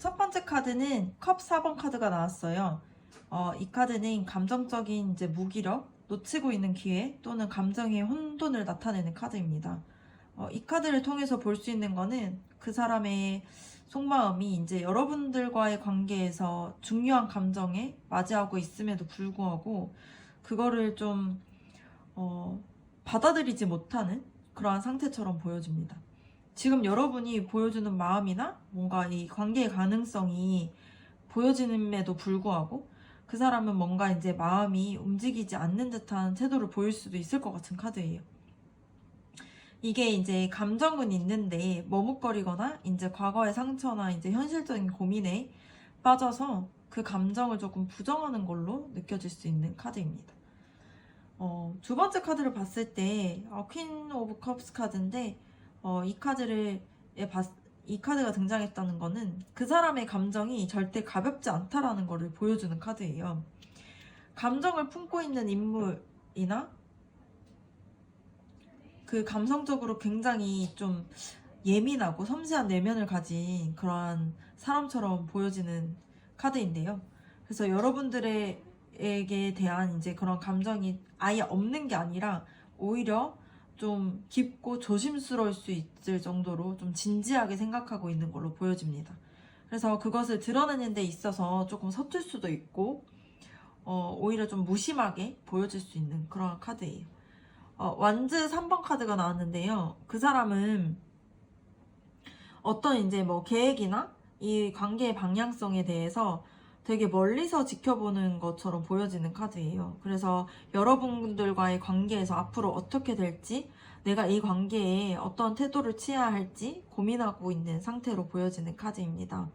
첫 번째 카드는 컵 4번 카드가 나왔어요. 이 카드는 감정적인 이제 무기력, 놓치고 있는 기회 또는 감정의 혼돈을 나타내는 카드입니다. 이 카드를 통해서 볼 수 있는 거는 그 사람의 속마음이 이제 여러분들과의 관계에서 중요한 감정에 맞이하고 있음에도 불구하고 그거를 좀 받아들이지 못하는 그러한 상태처럼 보여집니다. 지금 여러분이 보여주는 마음이나 뭔가 이 관계의 가능성이 보여지는에도 불구하고 그 사람은 뭔가 이제 마음이 움직이지 않는 듯한 태도를 보일 수도 있을 것 같은 카드예요. 이게 이제 감정은 있는데 머뭇거리거나 이제 과거의 상처나 이제 현실적인 고민에 빠져서 그 감정을 조금 부정하는 걸로 느껴질 수 있는 카드입니다. 두 번째 카드를 봤을 때 퀸 오브 컵스 카드인데 이 카드가 등장했다는 거는 그 사람의 감정이 절대 가볍지 않다라는 것을 보여주는 카드예요. 감정을 품고 있는 인물이나 그 감성적으로 굉장히 좀 예민하고 섬세한 내면을 가진 그러한 사람처럼 보여지는 카드인데요. 그래서 여러분들에게 대한 이제 그런 감정이 아예 없는 게 아니라 오히려 좀 깊고 조심스러울 수 있을 정도로 좀 진지하게 생각하고 있는 걸로 보여집니다. 그래서 그것을 드러내는 데 있어서 조금 서툴 수도 있고 오히려 좀 무심하게 보여질 수 있는 그런 카드예요. 완즈 3번 카드가 나왔는데요. 그 사람은 어떤 이제 뭐 계획이나 이 관계의 방향성에 대해서 되게 멀리서 지켜보는 것처럼 보여지는 카드예요. 그래서 여러분들과의 관계에서 앞으로 어떻게 될지, 내가 이 관계에 어떤 태도를 취해야 할지 고민하고 있는 상태로 보여지는 카드입니다.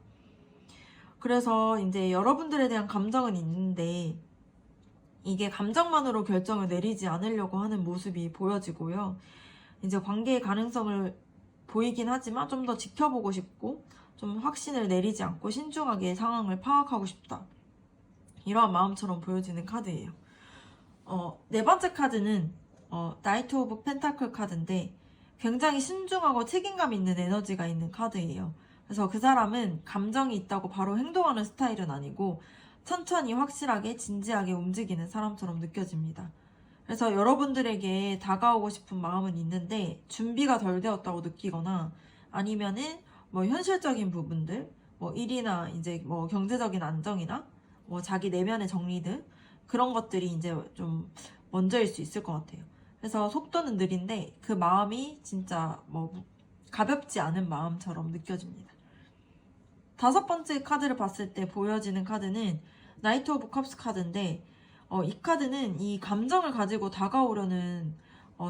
그래서 이제 여러분들에 대한 감정은 있는데 이게 감정만으로 결정을 내리지 않으려고 하는 모습이 보여지고요. 이제 관계의 가능성을 보이긴 하지만 좀 더 지켜보고 싶고 좀 확신을 내리지 않고 신중하게 상황을 파악하고 싶다. 이러한 마음처럼 보여지는 카드예요. 네 번째 카드는 나이트 오브 펜타클 카드인데 굉장히 신중하고 책임감 있는 에너지가 있는 카드예요. 그래서 그 사람은 감정이 있다고 바로 행동하는 스타일은 아니고 천천히 확실하게 진지하게 움직이는 사람처럼 느껴집니다. 그래서 여러분들에게 다가오고 싶은 마음은 있는데 준비가 덜 되었다고 느끼거나 아니면은 뭐 현실적인 부분들, 뭐 일이나 이제 뭐 경제적인 안정이나 뭐 자기 내면의 정리 등 그런 것들이 이제 좀 먼저일 수 있을 것 같아요. 그래서 속도는 느린데 그 마음이 진짜 뭐 가볍지 않은 마음처럼 느껴집니다. 다섯 번째 카드를 봤을 때 보여지는 카드는 나이트 오브 컵스 카드인데 이 카드는 이 감정을 가지고 다가오려는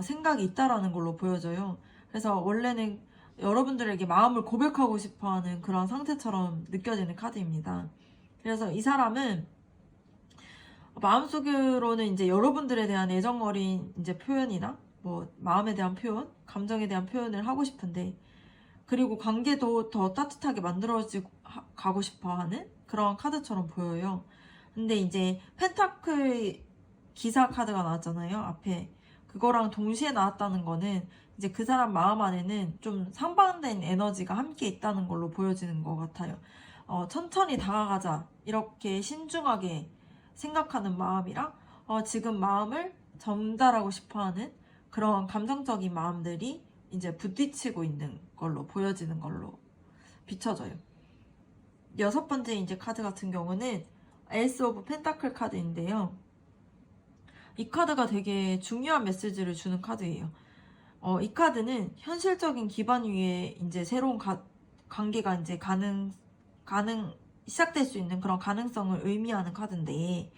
생각이 있다라는 걸로 보여져요. 그래서 원래는 여러분들에게 마음을 고백하고 싶어하는 그런 상태처럼 느껴지는 카드입니다. 그래서 이 사람은 마음속으로는 이제 여러분들에 대한 애정 어린 이제 표현이나 뭐 마음에 대한 표현, 감정에 대한 표현을 하고 싶은데 그리고 관계도 더 따뜻하게 만들어지고 가고 싶어하는 그런 카드처럼 보여요. 근데 이제 펜타클 기사 카드가 나왔잖아요. 앞에 그거랑 동시에 나왔다는 거는 이제 그 사람 마음 안에는 좀 상반된 에너지가 함께 있다는 걸로 보여지는 것 같아요. 천천히 다가가자 이렇게 신중하게 생각하는 마음이랑 지금 마음을 전달하고 싶어하는 그런 감정적인 마음들이 이제 부딪히고 있는 걸로 보여지는 걸로 비춰져요. 여섯 번째 이제 카드 같은 경우는 에이스 오브 펜타클 카드인데요. 이 카드가 되게 중요한 메시지를 주는 카드예요. 이 카드는 현실적인 기반 위에 이제 새로운 관계가 이제 시작될 수 있는 그런 가능성을 의미하는 카드인데,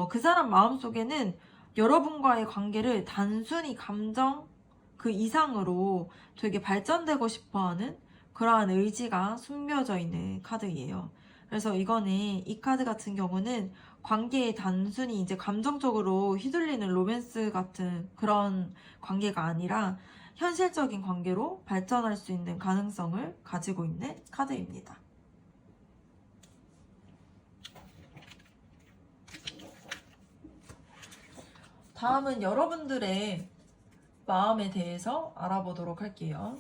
그 사람 마음속에는 여러분과의 관계를 단순히 감정 그 이상으로 되게 발전되고 싶어 하는 그러한 의지가 숨겨져 있는 카드예요. 그래서 이 카드 같은 경우는 관계에 단순히 이제 감정적으로 휘둘리는 로맨스 같은 그런 관계가 아니라 현실적인 관계로 발전할 수 있는 가능성을 가지고 있는 카드입니다. 다음은 여러분들의 마음에 대해서 알아보도록 할게요.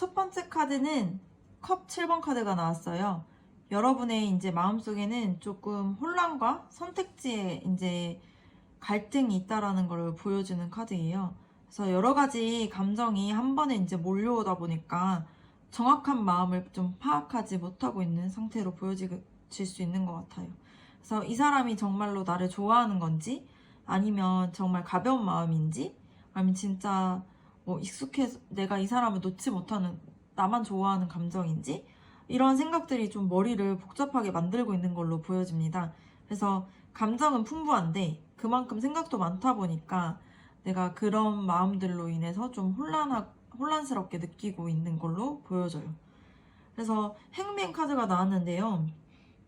첫 번째 카드는 컵 7번 카드가 나왔어요. 여러분의 이제 마음속에는 조금 혼란과 선택지에 이제 갈등이 있다라는 걸 보여주는 카드예요. 그래서 여러 가지 감정이 한 번에 이제 몰려오다 보니까 정확한 마음을 좀 파악하지 못하고 있는 상태로 보여질 수 있는 것 같아요. 그래서 이 사람이 정말로 나를 좋아하는 건지, 아니면 정말 가벼운 마음인지, 아니면 진짜 뭐 익숙해서 내가 이 사람을 놓지 못하는, 나만 좋아하는 감정인지, 이런 생각들이 좀 머리를 복잡하게 만들고 있는 걸로 보여집니다. 그래서 감정은 풍부한데 그만큼 생각도 많다 보니까 내가 그런 마음들로 인해서 좀 혼란스럽게 느끼고 있는 걸로 보여져요. 그래서 행맨 카드가 나왔는데요.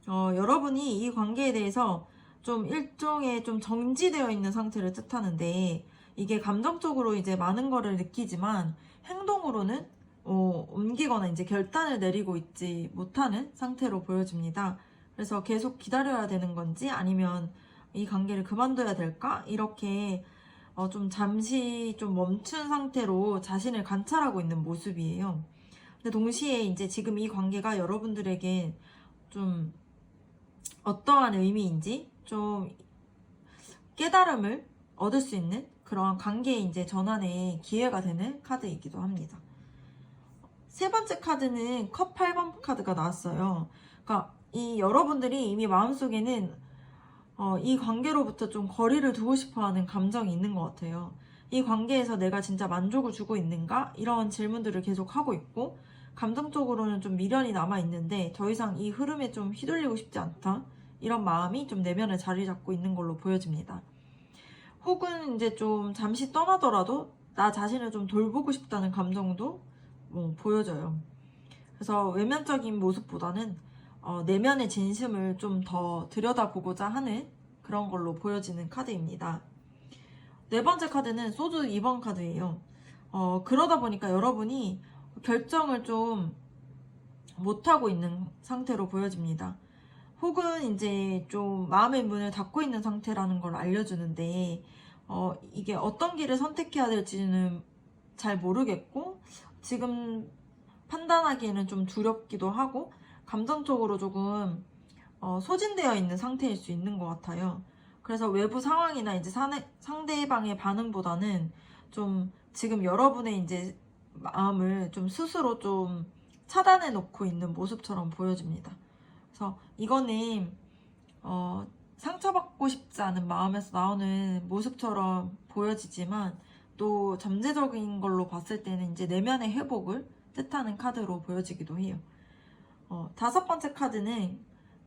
여러분이 이 관계에 대해서 좀 일종의 좀 정지되어 있는 상태를 뜻하는데, 이게 감정적으로 이제 많은 거를 느끼지만 행동으로는 옮기거나 이제 결단을 내리고 있지 못하는 상태로 보여집니다. 그래서 계속 기다려야 되는 건지, 아니면 이 관계를 그만둬야 될까? 이렇게 좀 잠시 좀 멈춘 상태로 자신을 관찰하고 있는 모습이에요. 근데 동시에 이제 지금 이 관계가 여러분들에게 좀 어떠한 의미인지 좀 깨달음을 얻을 수 있는 그런 관계의 이제 전환의 기회가 되는 카드이기도 합니다. 세 번째 카드는 컵 8번 카드가 나왔어요. 그러니까 이 여러분들이 이미 마음속에는 이 관계로부터 좀 거리를 두고 싶어 하는 감정이 있는 것 같아요. 이 관계에서 내가 진짜 만족을 주고 있는가? 이런 질문들을 계속 하고 있고, 감정적으로는 좀 미련이 남아 있는데 더 이상 이 흐름에 좀 휘둘리고 싶지 않다. 이런 마음이 좀 내면에 자리 잡고 있는 걸로 보여집니다. 혹은 이제 좀 잠시 떠나더라도 나 자신을 좀 돌보고 싶다는 감정도 보여져요. 그래서 외면적인 모습보다는 내면의 진심을 좀 더 들여다보고자 하는 그런 걸로 보여지는 카드입니다. 네 번째 카드는 소드 2번 카드예요. 그러다 보니까 여러분이 결정을 좀 못하고 있는 상태로 보여집니다. 혹은 이제 좀 마음의 문을 닫고 있는 상태라는 걸 알려주는데, 이게 어떤 길을 선택해야 될지는 잘 모르겠고, 지금 판단하기에는 좀 두렵기도 하고, 감정적으로 조금 소진되어 있는 상태일 수 있는 것 같아요. 그래서 외부 상황이나 이제 상대방의 반응보다는 좀 지금 여러분의 이제 마음을 좀 스스로 좀 차단해 놓고 있는 모습처럼 보여집니다. 그래서 이거는 상처받고 싶지 않은 마음에서 나오는 모습처럼 보여지지만, 또 잠재적인 걸로 봤을 때는 이제 내면의 회복을 뜻하는 카드로 보여지기도 해요. 다섯 번째 카드는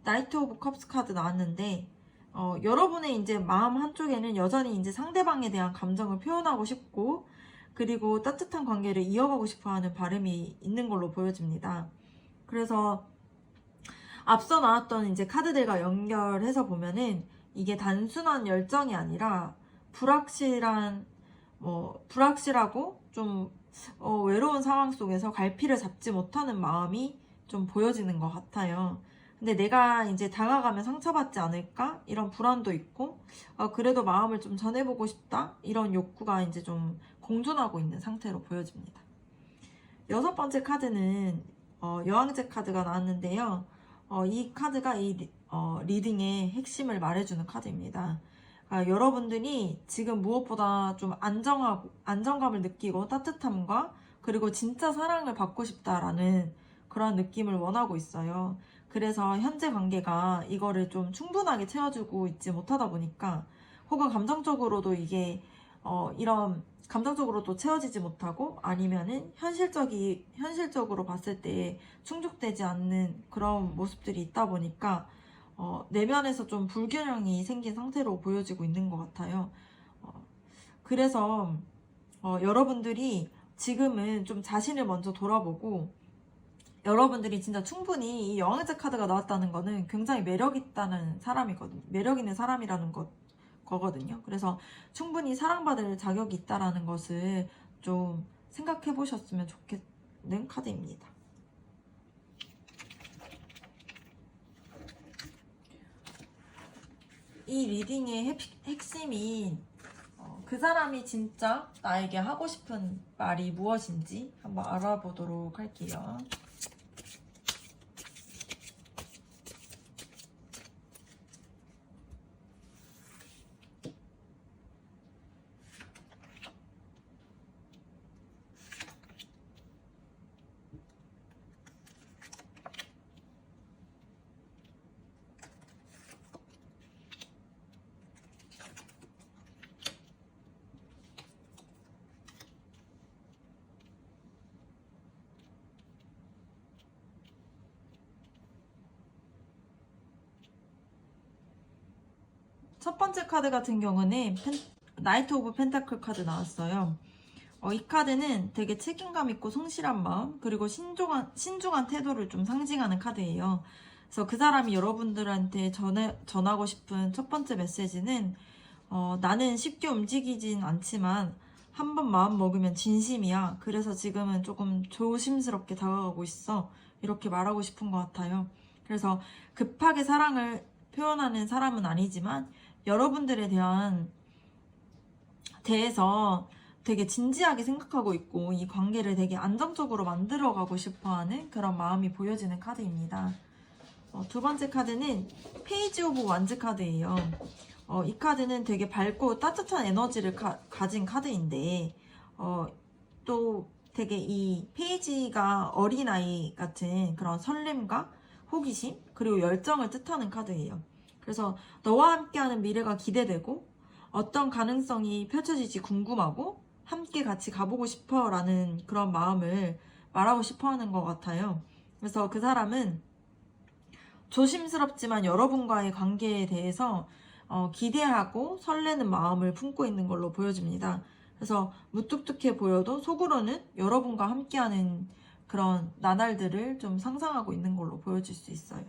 나이트 오브 컵스 카드 나왔는데, 여러분의 이제 마음 한쪽에는 여전히 이제 상대방에 대한 감정을 표현하고 싶고, 그리고 따뜻한 관계를 이어가고 싶어 하는 바람이 있는 걸로 보여집니다. 그래서 앞서 나왔던 이제 카드들과 연결해서 보면은 이게 단순한 열정이 아니라 불확실하고 좀 외로운 상황 속에서 갈피를 잡지 못하는 마음이 좀 보여지는 것 같아요. 근데 내가 이제 다가가면 상처받지 않을까? 이런 불안도 있고, 그래도 마음을 좀 전해보고 싶다? 이런 욕구가 이제 좀 공존하고 있는 상태로 보여집니다. 여섯 번째 카드는 여왕제 카드가 나왔는데요. 이 카드가 이 리딩의 핵심을 말해주는 카드입니다. 여러분들이 지금 무엇보다 좀 안정감을 느끼고 따뜻함과, 그리고 진짜 사랑을 받고 싶다라는 그런 느낌을 원하고 있어요. 그래서 현재 관계가 이거를 좀 충분하게 채워주고 있지 못하다 보니까, 혹은 감정적으로도 이게 이런 감정적으로도 채워지지 못하고, 아니면은 현실적으로 봤을 때 충족되지 않는 그런 모습들이 있다 보니까 내면에서 좀 불균형이 생긴 상태로 보여지고 있는 것 같아요. 그래서 여러분들이 지금은 좀 자신을 먼저 돌아보고, 여러분들이 진짜 충분히 이 여왕제 카드가 나왔다는 거는 굉장히 매력 있는 사람이라는 거거든요. 그래서 충분히 사랑받을 자격이 있다라는 것을 좀 생각해 보셨으면 좋겠는 카드입니다. 이 리딩의 핵심이 그 사람이 진짜 나에게 하고 싶은 말이 무엇인지 한번 알아보도록 할게요. 첫 번째 카드 같은 경우는 나이트 오브 펜타클 카드 나왔어요. 이 카드는 되게 책임감 있고 성실한 마음, 그리고 신중한 태도를 좀 상징하는 카드예요. 그래서 그 사람이 여러분들한테 전하고 싶은 첫 번째 메시지는 나는 쉽게 움직이진 않지만 한 번 마음 먹으면 진심이야. 그래서 지금은 조금 조심스럽게 다가가고 있어. 이렇게 말하고 싶은 것 같아요. 그래서 급하게 사랑을 표현하는 사람은 아니지만 여러분들에 대해서 되게 진지하게 생각하고 있고 이 관계를 되게 안정적으로 만들어가고 싶어하는 그런 마음이 보여지는 카드입니다. 두 번째 카드는 페이지 오브 완즈 카드예요. 이 카드는 되게 밝고 따뜻한 에너지를 가진 카드인데 또 되게 이 페이지가 어린아이 같은 그런 설렘과 호기심 그리고 열정을 뜻하는 카드예요. 그래서 너와 함께하는 미래가 기대되고 어떤 가능성이 펼쳐질지 궁금하고 함께 같이 가보고 싶어 라는 그런 마음을 말하고 싶어 하는 것 같아요. 그래서 그 사람은 조심스럽지만 여러분과의 관계에 대해서 기대하고 설레는 마음을 품고 있는 걸로 보여집니다. 그래서 무뚝뚝해 보여도 속으로는 여러분과 함께하는 그런 나날들을 좀 상상하고 있는 걸로 보여질 수 있어요.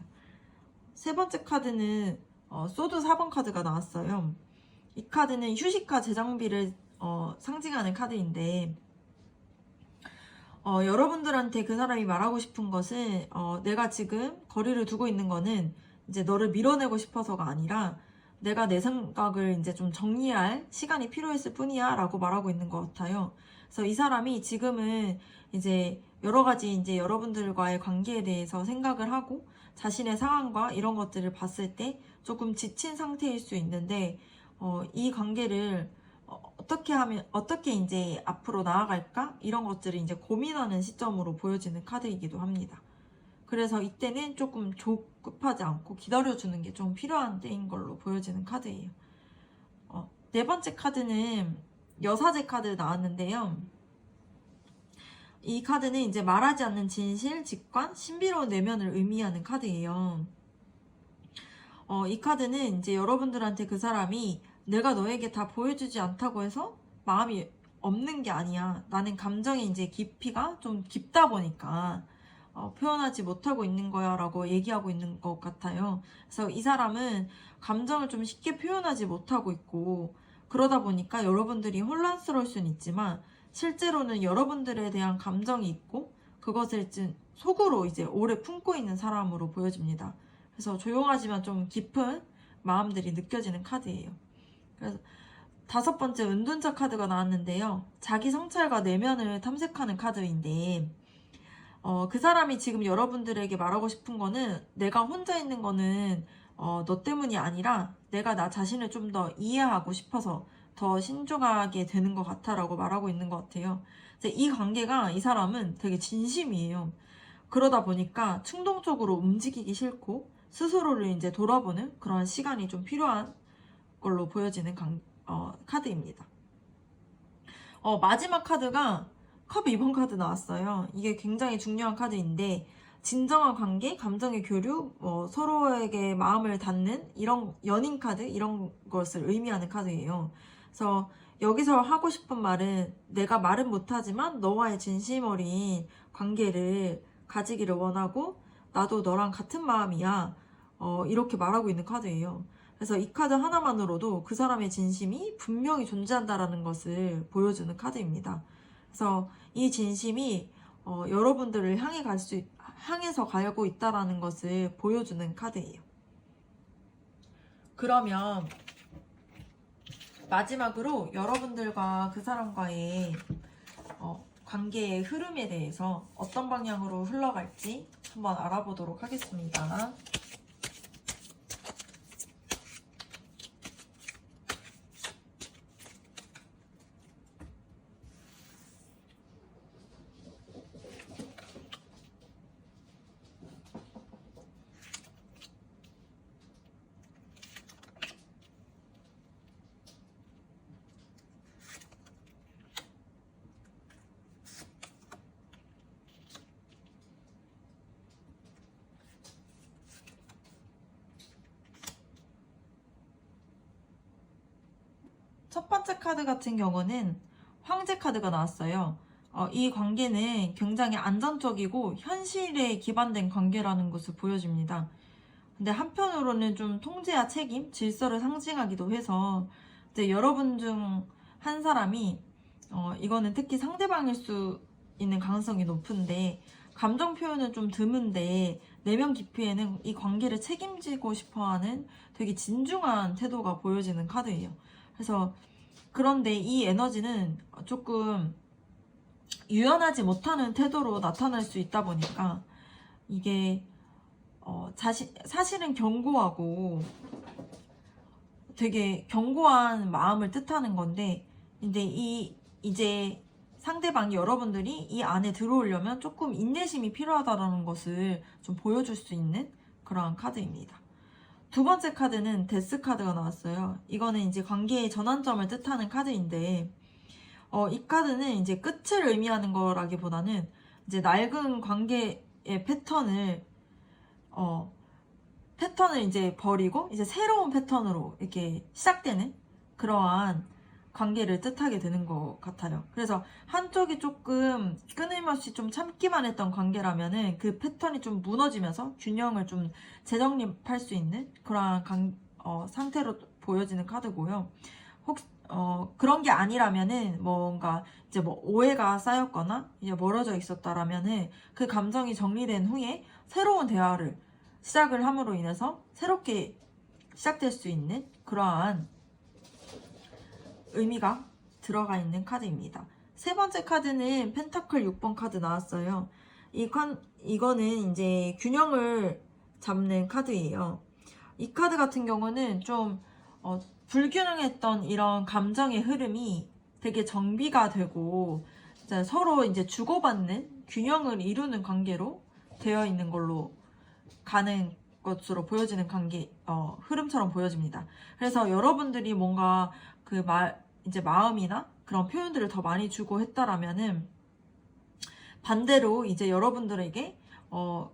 세 번째 카드는 소드 4번 카드가 나왔어요. 이 카드는 휴식과 재정비를 상징하는 카드인데 여러분들한테 그 사람이 말하고 싶은 것은 내가 지금 거리를 두고 있는 거는 이제 너를 밀어내고 싶어서가 아니라 내가 내 생각을 이제 좀 정리할 시간이 필요했을 뿐이야 라고 말하고 있는 것 같아요. 그래서 이 사람이 지금은 이제 여러 가지 이제 여러분들과의 관계에 대해서 생각을 하고 자신의 상황과 이런 것들을 봤을 때 조금 지친 상태일 수 있는데 이 관계를 어떻게 이제 앞으로 나아갈까? 이런 것들을 이제 고민하는 시점으로 보여지는 카드이기도 합니다. 그래서 이때는 조금 조급하지 않고 기다려주는 게 좀 필요한 때인 걸로 보여지는 카드예요. 네 번째 카드는 여사제 카드 나왔는데요. 이 카드는 이제 말하지 않는 진실, 직관, 신비로운 내면을 의미하는 카드예요. 이 카드는 이제 여러분들한테 그 사람이 내가 너에게 다 보여주지 않다고 해서 마음이 없는 게 아니야. 나는 감정의 이제 깊이가 좀 깊다 보니까 표현하지 못하고 있는 거야 라고 얘기하고 있는 것 같아요. 그래서 이 사람은 감정을 좀 쉽게 표현하지 못하고 있고 그러다 보니까 여러분들이 혼란스러울 수는 있지만 실제로는 여러분들에 대한 감정이 있고 그것을 속으로 이제 오래 품고 있는 사람으로 보여집니다. 그래서 조용하지만 좀 깊은 마음들이 느껴지는 카드예요. 그래서 다섯 번째 은둔자 카드가 나왔는데요. 자기 성찰과 내면을 탐색하는 카드인데 그 사람이 지금 여러분들에게 말하고 싶은 거는 내가 혼자 있는 거는 너 때문이 아니라 내가 나 자신을 좀 더 이해하고 싶어서 더 신중하게 되는 것 같아 라고 말하고 있는 것 같아요. 이 관계가 이 사람은 되게 진심이에요. 그러다 보니까 충동적으로 움직이기 싫고 스스로를 이제 돌아보는 그런 시간이 좀 필요한 걸로 보여지는 카드입니다. 마지막 카드가 컵 2번 카드 나왔어요. 이게 굉장히 중요한 카드인데 진정한 관계, 감정의 교류, 서로에게 마음을 닿는 이런 연인 카드 이런 것을 의미하는 카드예요. 그래서 여기서 하고 싶은 말은 내가 말은 못하지만 너와의 진심 어린 관계를 가지기를 원하고 나도 너랑 같은 마음이야. 이렇게 말하고 있는 카드예요. 그래서 이 카드 하나만으로도 그 사람의 진심이 분명히 존재한다라는 것을 보여주는 카드입니다. 그래서 이 진심이 여러분들을 향해서 가고 있다라는 것을 보여주는 카드예요. 그러면 마지막으로 여러분들과 그 사람과의 관계의 흐름에 대해서 어떤 방향으로 흘러갈지 한번 알아보도록 하겠습니다. 첫 번째 카드 같은 경우는 황제 카드가 나왔어요. 이 관계는 굉장히 안정적이고 현실에 기반된 관계라는 것을 보여줍니다. 근데 한편으로는 좀 통제와 책임, 질서를 상징하기도 해서 이제 여러분 중 한 사람이 이거는 특히 상대방일 수 있는 가능성이 높은데 감정 표현은 좀 드문데 내면 깊이에는 이 관계를 책임지고 싶어하는 되게 진중한 태도가 보여지는 카드예요. 그래서 그런데 이 에너지는 조금 유연하지 못하는 태도로 나타날 수 있다 보니까 이게 사실은 견고하고 되게 견고한 마음을 뜻하는 건데 근데 이제 상대방이 여러분들이 이 안에 들어오려면 조금 인내심이 필요하다는 것을 좀 보여줄 수 있는 그러한 카드입니다. 두 번째 카드는 데스 카드가 나왔어요. 이거는 이제 관계의 전환점을 뜻하는 카드인데, 이 카드는 이제 끝을 의미하는 거라기보다는 이제 낡은 관계의 패턴을 이제 버리고 이제 새로운 패턴으로 이렇게 시작되는 그러한 관계를 뜻하게 되는 것 같아요. 그래서 한쪽이 조금 끊임없이 좀 참기만 했던 관계라면은 그 패턴이 좀 무너지면서 균형을 좀 재정립할 수 있는 그러한 상태로 보여지는 카드고요. 그런 게 아니라면은 뭔가 이제 뭐 오해가 쌓였거나 이제 멀어져 있었다라면은 그 감정이 정리된 후에 새로운 대화를 시작을 함으로 인해서 새롭게 시작될 수 있는 그러한 의미가 들어가 있는 카드입니다. 세 번째 카드는 펜타클 6번 카드 나왔어요. 이거는 이제 균형을 잡는 카드예요. 이 카드 같은 경우는 좀 불균형했던 이런 감정의 흐름이 되게 정비가 되고 이제 서로 이제 주고받는 균형을 이루는 관계로 되어 있는 걸로 가는 것으로 보여지는 관계 흐름처럼 보여집니다. 그래서 여러분들이 뭔가 이제 마음이나 그런 표현들을 더 많이 주고 했다라면은 반대로 이제 여러분들에게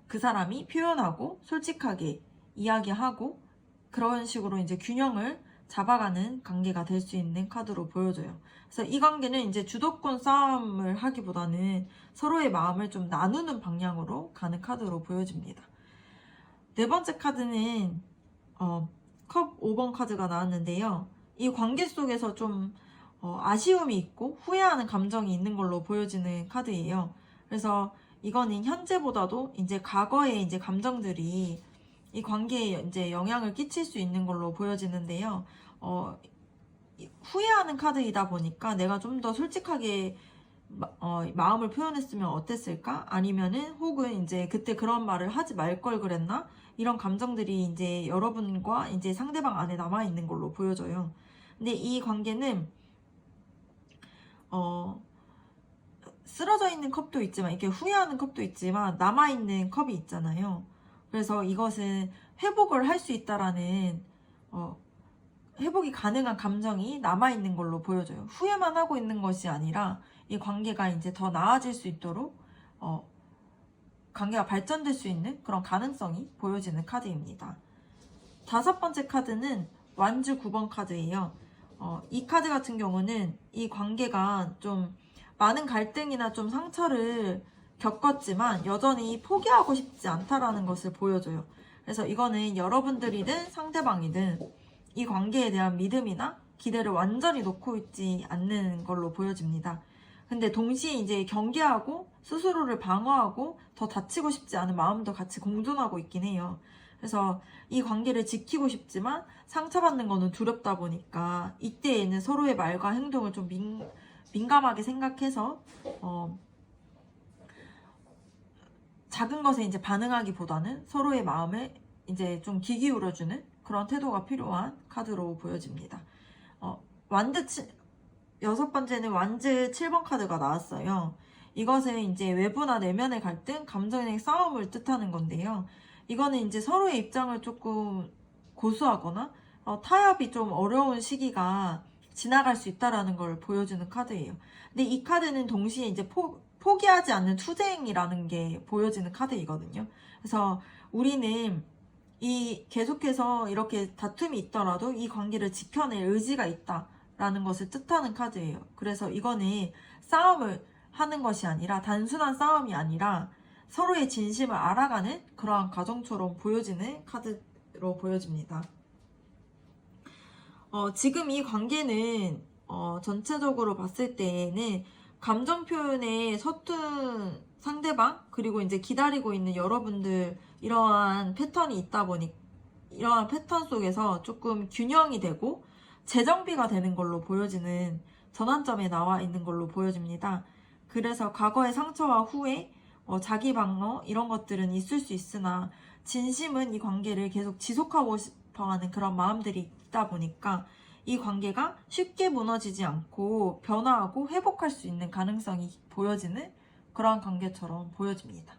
그 사람이 표현하고 솔직하게 이야기하고 그런 식으로 이제 균형을 잡아가는 관계가 될 수 있는 카드로 보여져요. 그래서 이 관계는 이제 주도권 싸움을 하기보다는 서로의 마음을 좀 나누는 방향으로 가는 카드로 보여집니다. 네 번째 카드는 컵 5번 카드가 나왔는데요. 이 관계 속에서 좀 아쉬움이 있고 후회하는 감정이 있는 걸로 보여지는 카드예요. 그래서 이거는 현재보다도 이제 과거의 이제 감정들이 이 관계에 이제 영향을 끼칠 수 있는 걸로 보여지는데요. 후회하는 카드이다 보니까 내가 좀 더 솔직하게 마음을 표현했으면 어땠을까? 아니면은 혹은 이제 그때 그런 말을 하지 말 걸 그랬나? 이런 감정들이 이제 여러분과 이제 상대방 안에 남아 있는 걸로 보여져요. 근데 이 관계는 쓰러져 있는 컵도 있지만 이렇게 후회하는 컵도 있지만 남아 있는 컵이 있잖아요. 그래서 이것은 회복을 할 수 있다라는 회복이 가능한 감정이 남아 있는 걸로 보여져요. 후회만 하고 있는 것이 아니라 이 관계가 이제 더 나아질 수 있도록 관계가 발전될 수 있는 그런 가능성이 보여지는 카드입니다. 다섯 번째 카드는 완주 9번 카드예요. 이 카드 같은 경우는 이 관계가 좀 많은 갈등이나 좀 상처를 겪었지만 여전히 포기하고 싶지 않다라는 것을 보여줘요. 그래서 이거는 여러분들이든 상대방이든 이 관계에 대한 믿음이나 기대를 완전히 놓고 있지 않는 걸로 보여집니다. 근데 동시에 이제 경계하고 스스로를 방어하고 더 다치고 싶지 않은 마음도 같이 공존하고 있긴 해요. 그래서 이 관계를 지키고 싶지만 상처받는 거는 두렵다 보니까 이때에는 서로의 말과 행동을 좀 민감하게 생각해서 작은 것에 이제 반응하기보다는 서로의 마음을 이제 좀 귀 기울여주는 그런 태도가 필요한 카드로 보여집니다. 여섯 번째는 완즈 7번 카드가 나왔어요. 이것은 이제 외부나 내면의 갈등, 감정의 싸움을 뜻하는 건데요. 이거는 이제 서로의 입장을 조금 고수하거나 타협이 좀 어려운 시기가 지나갈 수 있다라는 걸 보여주는 카드예요. 근데 이 카드는 동시에 이제 포기하지 않는 투쟁이라는 게 보여지는 카드이거든요. 그래서 우리는 계속해서 이렇게 다툼이 있더라도 이 관계를 지켜낼 의지가 있다라는 것을 뜻하는 카드예요. 그래서 이거는 싸움을 하는 것이 아니라 단순한 싸움이 아니라 서로의 진심을 알아가는 그러한 과정처럼 보여지는 카드로 보여집니다. 지금 이 관계는 전체적으로 봤을 때에는 감정 표현에 서툰 상대방 그리고 이제 기다리고 있는 여러분들 이러한 패턴이 있다 보니 이러한 패턴 속에서 조금 균형이 되고 재정비가 되는 걸로 보여지는 전환점에 나와 있는 걸로 보여집니다. 그래서 과거의 상처와 후회, 자기 방어 이런 것들은 있을 수 있으나 진심은 이 관계를 계속 지속하고 싶어하는 그런 마음들이 있다 보니까 이 관계가 쉽게 무너지지 않고 변화하고 회복할 수 있는 가능성이 보여지는 그러한 관계처럼 보여집니다.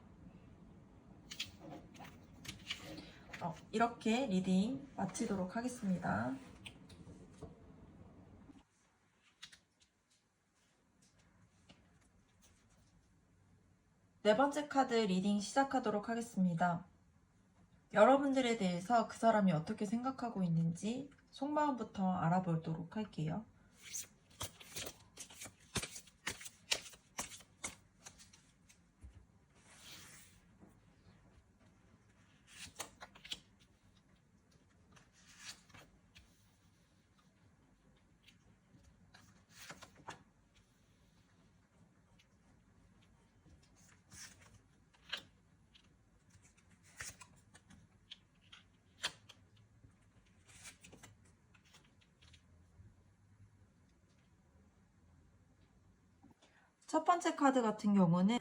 이렇게 리딩 마치도록 하겠습니다. 네 번째 카드 리딩 시작하도록 하겠습니다. 여러분들에 대해서 그 사람이 어떻게 생각하고 있는지 속마음부터 알아보도록 할게요. 첫 번째 카드 같은 경우는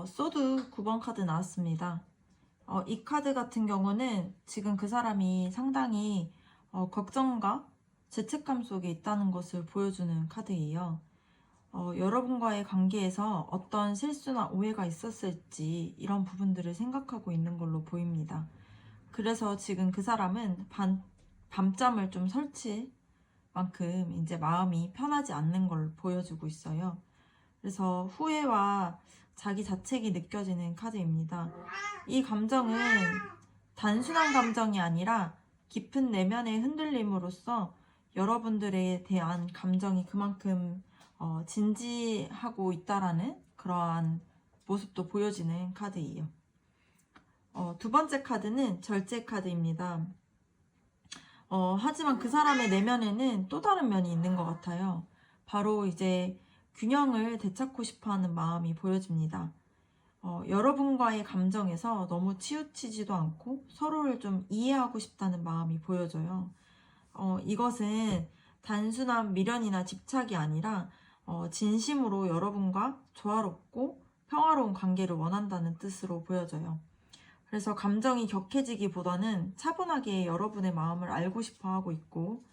소드 9번 카드 나왔습니다. 이 카드 같은 경우는 지금 그 사람이 상당히 걱정과 죄책감 속에 있다는 것을 보여주는 카드예요. 여러분과의 관계에서 어떤 실수나 오해가 있었을지 이런 부분들을 생각하고 있는 걸로 보입니다. 그래서 지금 그 사람은 밤잠을 좀 설칠 만큼 이제 마음이 편하지 않는 걸 보여주고 있어요. 그래서 후회와 자기 자책이 느껴지는 카드입니다. 이 감정은 단순한 감정이 아니라 깊은 내면의 흔들림으로써 여러분들에 대한 감정이 그만큼 진지하고 있다라는 그러한 모습도 보여지는 카드예요. 두 번째 카드는 절제 카드입니다. 하지만 그 사람의 내면에는 또 다른 면이 있는 것 같아요. 바로 이제 균형을 되찾고 싶어하는 마음이 보여집니다. 여러분과의 감정에서 너무 치우치지도 않고 서로를 좀 이해하고 싶다는 마음이 보여져요. 이것은 단순한 미련이나 집착이 아니라 진심으로 여러분과 조화롭고 평화로운 관계를 원한다는 뜻으로 보여져요. 그래서 감정이 격해지기보다는 차분하게 여러분의 마음을 알고 싶어 하고 있고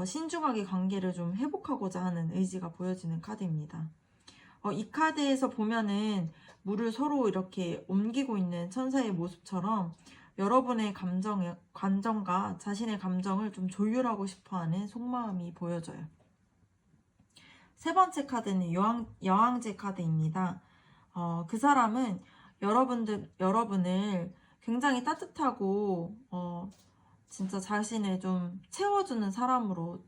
신중하게 관계를 좀 회복하고자 하는 의지가 보여지는 카드입니다. 이 카드에서 보면은 물을 서로 이렇게 옮기고 있는 천사의 모습처럼 여러분의 감정과 자신의 감정을 좀 조율하고 싶어하는 속마음이 보여져요. 세 번째 카드는 여왕제 카드입니다. 그 사람은 여러분을 굉장히 따뜻하고 진짜 자신을 좀 채워주는 사람으로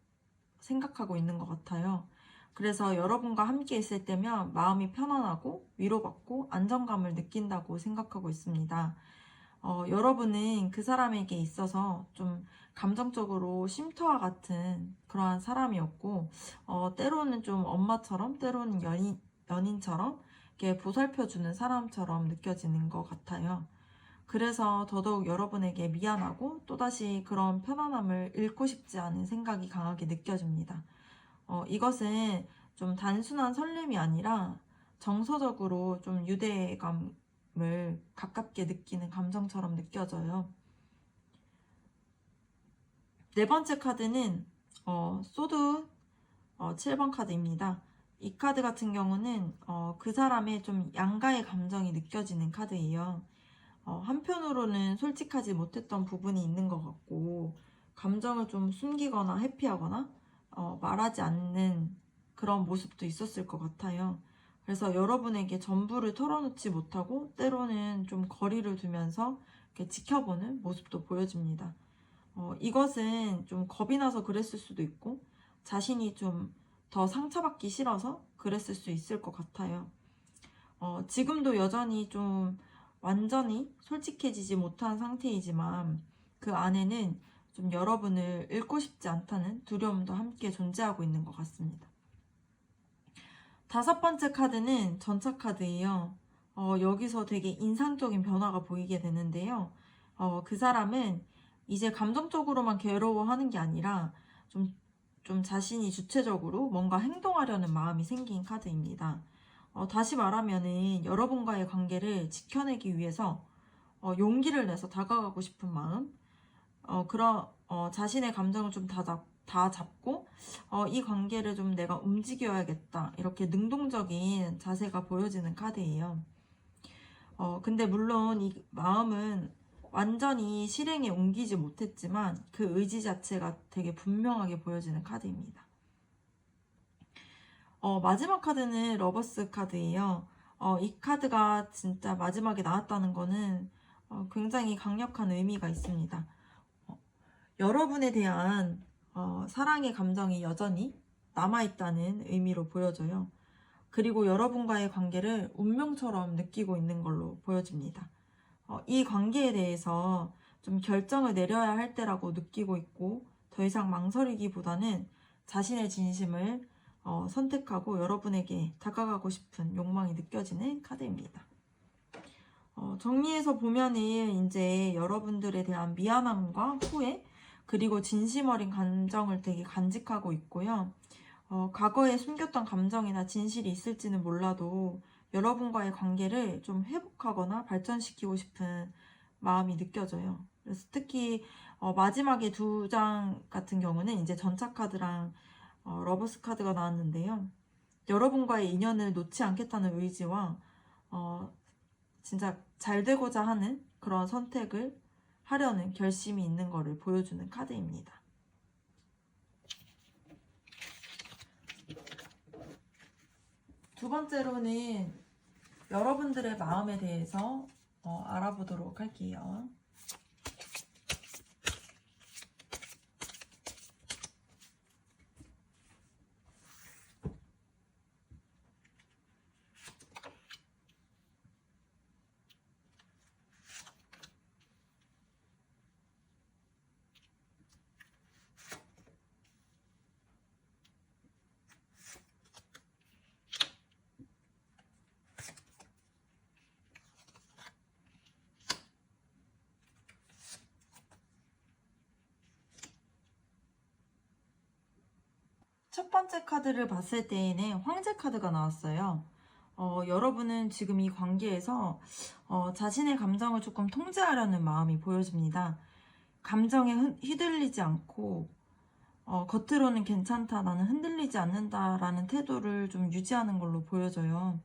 생각하고 있는 것 같아요. 그래서 여러분과 함께 있을 때면 마음이 편안하고 위로받고 안정감을 느낀다고 생각하고 있습니다. 여러분은 그 사람에게 있어서 좀 감정적으로 쉼터와 같은 그러한 사람이었고 때로는 좀 엄마처럼 때로는 연인처럼 이렇게 보살펴주는 사람처럼 느껴지는 것 같아요. 그래서 더더욱 여러분에게 미안하고 또다시 그런 편안함을 잃고 싶지 않은 생각이 강하게 느껴집니다. 이것은 좀 단순한 설렘이 아니라 정서적으로 좀 유대감을 가깝게 느끼는 감정처럼 느껴져요. 네 번째 카드는 소드 7번 카드입니다. 이 카드 같은 경우는 그 사람의 좀 양가의 감정이 느껴지는 카드예요. 한편으로는 솔직하지 못했던 부분이 있는 것 같고 감정을 좀 숨기거나 회피하거나 말하지 않는 그런 모습도 있었을 것 같아요. 그래서 여러분에게 전부를 털어놓지 못하고 때로는 좀 거리를 두면서 이렇게 지켜보는 모습도 보여집니다. 이것은 좀 겁이 나서 그랬을 수도 있고 자신이 좀 더 상처받기 싫어서 그랬을 수 있을 것 같아요. 지금도 여전히 좀 완전히 솔직해지지 못한 상태이지만 그 안에는 좀 여러분을 잃고 싶지 않다는 두려움도 함께 존재하고 있는 것 같습니다. 다섯 번째 카드는 전차 카드예요. 여기서 되게 인상적인 변화가 보이게 되는데요. 그 사람은 이제 감정적으로만 괴로워하는 게 아니라 좀 자신이 주체적으로 뭔가 행동하려는 마음이 생긴 카드입니다. 다시 말하면은 여러분과의 관계를 지켜내기 위해서 용기를 내서 다가가고 싶은 마음, 자신의 감정을 좀 다 잡고 이 관계를 좀 내가 움직여야겠다 이렇게 능동적인 자세가 보여지는 카드예요. 근데 물론 이 마음은 완전히 실행에 옮기지 못했지만 그 의지 자체가 되게 분명하게 보여지는 카드입니다. 마지막 카드는 러버스 카드예요. 이 카드가 진짜 마지막에 나왔다는 거는 굉장히 강력한 의미가 있습니다. 여러분에 대한 사랑의 감정이 여전히 남아있다는 의미로 보여져요. 그리고 여러분과의 관계를 운명처럼 느끼고 있는 걸로 보여집니다. 이 관계에 대해서 좀 결정을 내려야 할 때라고 느끼고 있고 더 이상 망설이기보다는 자신의 진심을 선택하고 여러분에게 다가가고 싶은 욕망이 느껴지는 카드입니다. 정리해서 보면은 이제 여러분들에 대한 미안함과 후회 그리고 진심 어린 감정을 되게 간직하고 있고요. 과거에 숨겼던 감정이나 진실이 있을지는 몰라도 여러분과의 관계를 좀 회복하거나 발전시키고 싶은 마음이 느껴져요. 그래서 특히 마지막에 두 장 같은 경우는 이제 전차 카드랑 러버스 카드가 나왔는데요. 여러분과의 인연을 놓지 않겠다는 의지와 진짜 잘 되고자 하는 그런 선택을 하려는 결심이 있는 것을 보여주는 카드입니다. 두 번째로는 여러분들의 마음에 대해서 알아보도록 할게요. 첫 번째 카드를 봤을 때에는 황제 카드가 나왔어요. 여러분은 지금 이 관계에서 자신의 감정을 조금 통제하려는 마음이 보여집니다. 감정에 휘둘리지 않고 겉으로는 괜찮다, 나는 흔들리지 않는다라는 태도를 좀 유지하는 걸로 보여져요.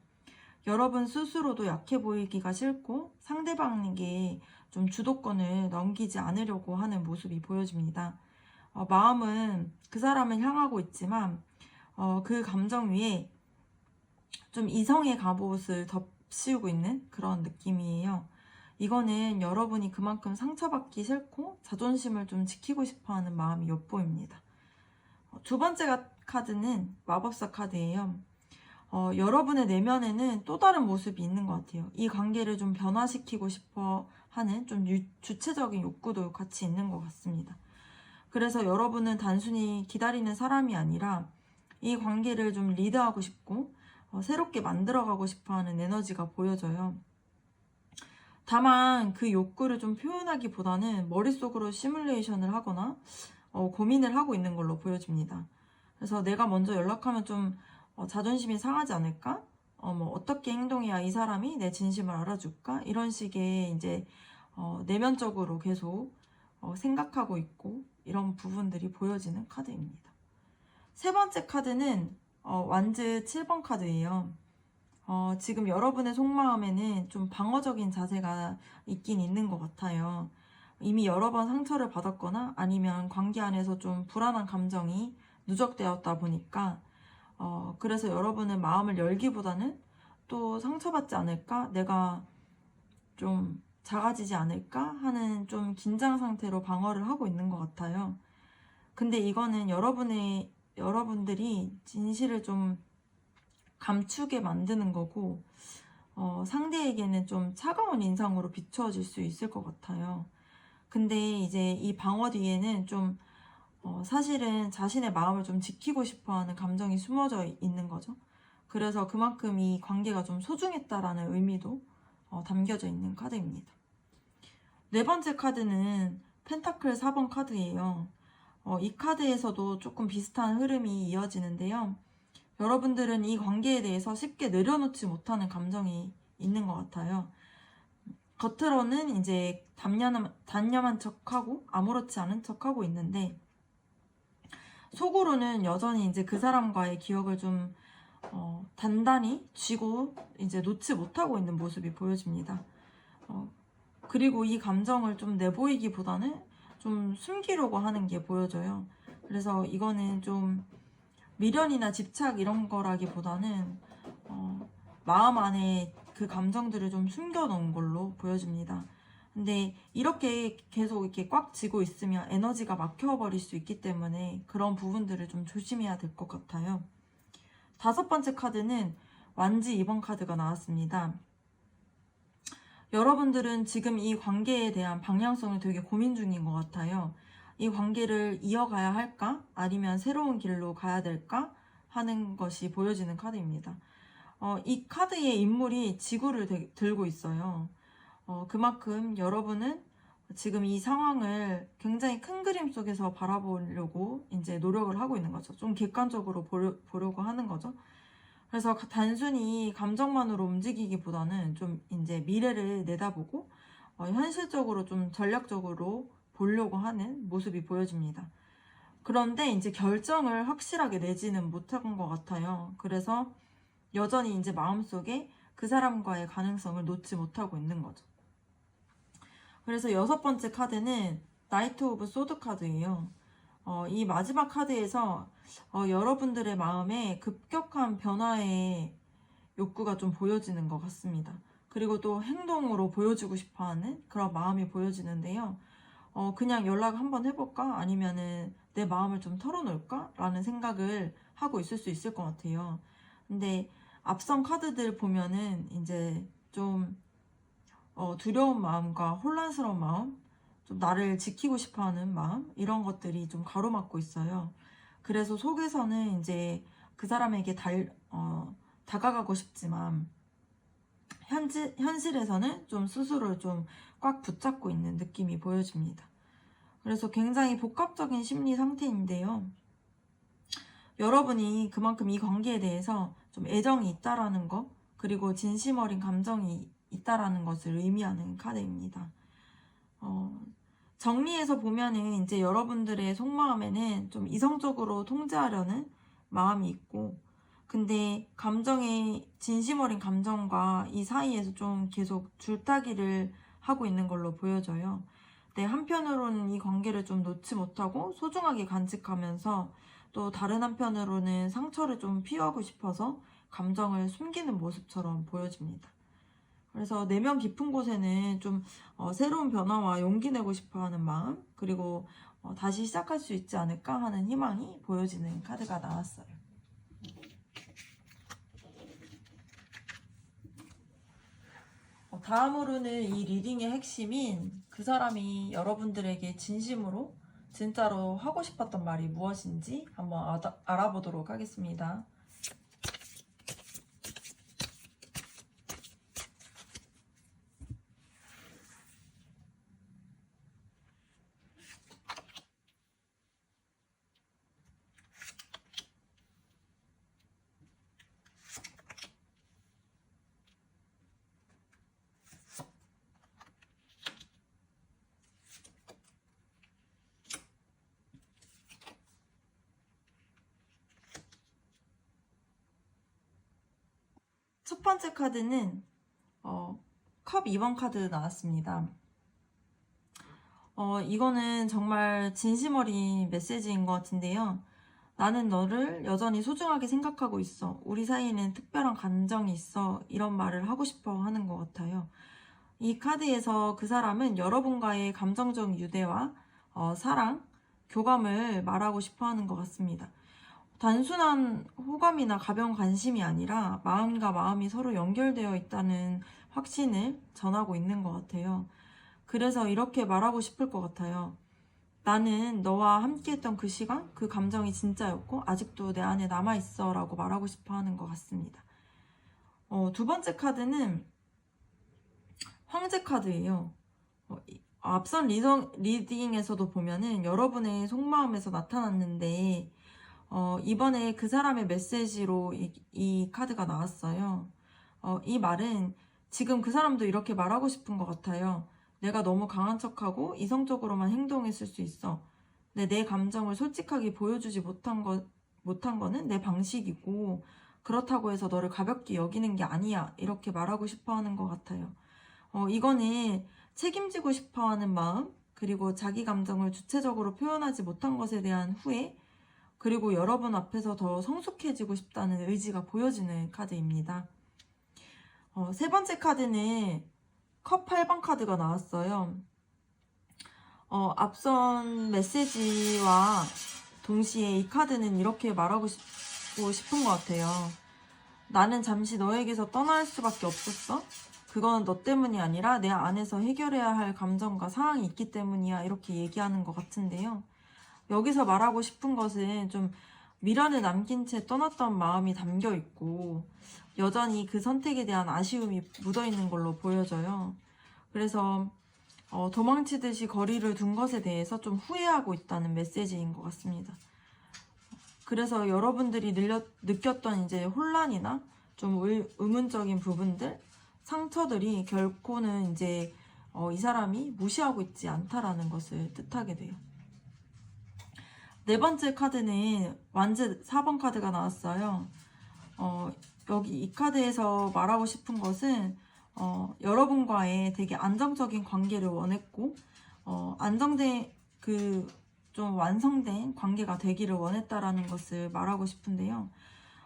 여러분 스스로도 약해 보이기가 싫고 상대방에게 좀 주도권을 넘기지 않으려고 하는 모습이 보여집니다. 마음은 그 사람을 향하고 있지만 그 감정 위에 좀 이성의 갑옷을 덮씌우고 있는 그런 느낌이에요. 이거는 여러분이 그만큼 상처받기 싫고 자존심을 좀 지키고 싶어하는 마음이 엿보입니다. 두 번째 카드는 마법사 카드예요. 여러분의 내면에는 또 다른 모습이 있는 것 같아요. 이 관계를 좀 변화시키고 싶어 하는 좀 주체적인 욕구도 같이 있는 것 같습니다. 그래서 여러분은 단순히 기다리는 사람이 아니라 이 관계를 좀 리드하고 싶고 새롭게 만들어가고 싶어하는 에너지가 보여져요. 다만 그 욕구를 좀 표현하기보다는 머릿속으로 시뮬레이션을 하거나 고민을 하고 있는 걸로 보여집니다. 그래서 내가 먼저 연락하면 좀 자존심이 상하지 않을까? 뭐 어떻게 행동해야 이 사람이 내 진심을 알아줄까? 이런 식의 이제 내면적으로 계속 생각하고 있고 이런 부분들이 보여지는 카드입니다. 세 번째 카드는 완즈 7번 카드예요. 지금 여러분의 속마음에는 좀 방어적인 자세가 있긴 있는 것 같아요. 이미 여러 번 상처를 받았거나 아니면 관계 안에서 좀 불안한 감정이 누적되었다 보니까 그래서 여러분은 마음을 열기보다는 또 상처받지 않을까? 내가 좀 작아지지 않을까? 하는 좀 긴장 상태로 방어를 하고 있는 것 같아요. 근데 이거는 여러분들이 진실을 좀 감추게 만드는 거고, 상대에게는 좀 차가운 인상으로 비추어질 수 있을 것 같아요. 근데 이제 이 방어 뒤에는 좀 사실은 자신의 마음을 좀 지키고 싶어 하는 감정이 숨어져 있는 거죠. 그래서 그만큼 이 관계가 좀 소중했다라는 의미도 담겨져 있는 카드입니다. 네 번째 카드는 펜타클 4번 카드예요. 이 카드에서도 조금 비슷한 흐름이 이어지는데요. 여러분들은 이 관계에 대해서 쉽게 내려놓지 못하는 감정이 있는 것 같아요. 겉으로는 이제 단념한 척하고 아무렇지 않은 척하고 있는데 속으로는 여전히 이제 그 사람과의 기억을 좀 단단히 쥐고 이제 놓지 못하고 있는 모습이 보여집니다. 그리고 이 감정을 좀 내보이기보다는 좀 숨기려고 하는 게 보여져요. 그래서 이거는 좀 미련이나 집착 이런 거라기보다는 마음 안에 그 감정들을 좀 숨겨놓은 걸로 보여집니다. 근데 이렇게 계속 이렇게 꽉 쥐고 있으면 에너지가 막혀버릴 수 있기 때문에 그런 부분들을 좀 조심해야 될 것 같아요. 다섯 번째 카드는 완지 2번 카드가 나왔습니다. 여러분들은 지금 이 관계에 대한 방향성을 되게 고민 중인 것 같아요. 이 관계를 이어가야 할까? 아니면 새로운 길로 가야 될까? 하는 것이 보여지는 카드입니다. 이 카드의 인물이 지구를 들고 있어요. 그만큼 여러분은 지금 이 상황을 굉장히 큰 그림 속에서 바라보려고 이제 노력을 하고 있는 거죠. 좀 객관적으로 보려고 하는 거죠. 그래서 단순히 감정만으로 움직이기보다는 좀 이제 미래를 내다보고 현실적으로 좀 전략적으로 보려고 하는 모습이 보여집니다. 그런데 이제 결정을 확실하게 내지는 못한 것 같아요. 그래서 여전히 이제 마음속에 그 사람과의 가능성을 놓지 못하고 있는 거죠. 그래서 여섯 번째 카드는 나이트 오브 소드 카드예요. 이 마지막 카드에서 여러분들의 마음에 급격한 변화의 욕구가 좀 보여지는 것 같습니다. 그리고 또 행동으로 보여주고 싶어하는 그런 마음이 보여지는데요. 그냥 연락 한번 해볼까? 아니면은 내 마음을 좀 털어놓을까? 라는 생각을 하고 있을 수 있을 것 같아요. 근데 앞선 카드들 보면은 이제 좀 두려운 마음과 혼란스러운 마음, 좀 나를 지키고 싶어하는 마음 이런 것들이 좀 가로막고 있어요. 그래서 속에서는 이제 그 사람에게 다가가고 싶지만 현실에서는 좀 스스로를 좀 꽉 붙잡고 있는 느낌이 보여집니다. 그래서 굉장히 복합적인 심리 상태인데요. 여러분이 그만큼 이 관계에 대해서 좀 애정이 있다라는 거, 그리고 진심 어린 감정이 있다라는 것을 의미하는 카드입니다. 정리해서 보면은 이제 여러분들의 속마음에는 좀 이성적으로 통제하려는 마음이 있고, 근데 진심 어린 감정과 이 사이에서 좀 계속 줄타기를 하고 있는 걸로 보여져요. 네, 한편으로는 이 관계를 좀 놓지 못하고 소중하게 간직하면서 또 다른 한편으로는 상처를 좀 피하고 싶어서 감정을 숨기는 모습처럼 보여집니다. 그래서 내면 깊은 곳에는 좀 새로운 변화와 용기 내고 싶어 하는 마음, 그리고 다시 시작할 수 있지 않을까 하는 희망이 보여지는 카드가 나왔어요. 다음으로는 이 리딩의 핵심인 그 사람이 여러분들에게 진짜로 하고 싶었던 말이 무엇인지 한번 알아보도록 하겠습니다. 번째 카드는 컵 2번 카드 나왔습니다. 이거는 정말 진심 어린 메시지인 것 같은데요. 나는 너를 여전히 소중하게 생각하고 있어. 우리 사이에는 특별한 감정이 있어. 이런 말을 하고 싶어 하는 것 같아요. 이 카드에서 그 사람은 여러분과의 감정적 유대와 사랑, 교감을 말하고 싶어 하는 것 같습니다. 단순한 호감이나 가벼운 관심이 아니라 마음과 마음이 서로 연결되어 있다는 확신을 전하고 있는 것 같아요. 그래서 이렇게 말하고 싶을 것 같아요. 나는 너와 함께했던 그 시간, 그 감정이 진짜였고 아직도 내 안에 남아있어 라고 말하고 싶어 하는 것 같습니다. 두 번째 카드는 황제 카드예요. 앞선 리딩에서도 보면은 여러분의 속마음에서 나타났는데 이번에 그 사람의 메시지로 이 카드가 나왔어요. 이 말은 지금 그 사람도 이렇게 말하고 싶은 것 같아요. 내가 너무 강한 척하고 이성적으로만 행동했을 수 있어. 근데 내 감정을 솔직하게 보여주지 못한 거는 내 방식이고 그렇다고 해서 너를 가볍게 여기는 게 아니야. 이렇게 말하고 싶어 하는 것 같아요. 이거는 책임지고 싶어 하는 마음, 그리고 자기 감정을 주체적으로 표현하지 못한 것에 대한 후회, 그리고 여러분 앞에서 더 성숙해지고 싶다는 의지가 보여지는 카드입니다. 세 번째 카드는 컵 8번 카드가 나왔어요. 앞선 메시지와 동시에 이 카드는 이렇게 말하고 싶은 것 같아요. 나는 잠시 너에게서 떠날 수밖에 없었어. 그건 너 때문이 아니라 내 안에서 해결해야 할 감정과 상황이 있기 때문이야. 이렇게 얘기하는 것 같은데요. 여기서 말하고 싶은 것은 좀 미련을 남긴 채 떠났던 마음이 담겨 있고 여전히 그 선택에 대한 아쉬움이 묻어 있는 걸로 보여져요. 그래서 도망치듯이 거리를 둔 것에 대해서 좀 후회하고 있다는 메시지인 것 같습니다. 그래서 여러분들이 느꼈던 이제 혼란이나 좀 의문적인 부분들, 상처들이 결코는 이제 이 사람이 무시하고 있지 않다라는 것을 뜻하게 돼요. 네 번째 카드는 완즈 4번 카드가 나왔어요. 여기 이 카드에서 말하고 싶은 것은 여러분과의 되게 안정적인 관계를 원했고 안정된 좀 완성된 관계가 되기를 원했다라는 것을 말하고 싶은데요.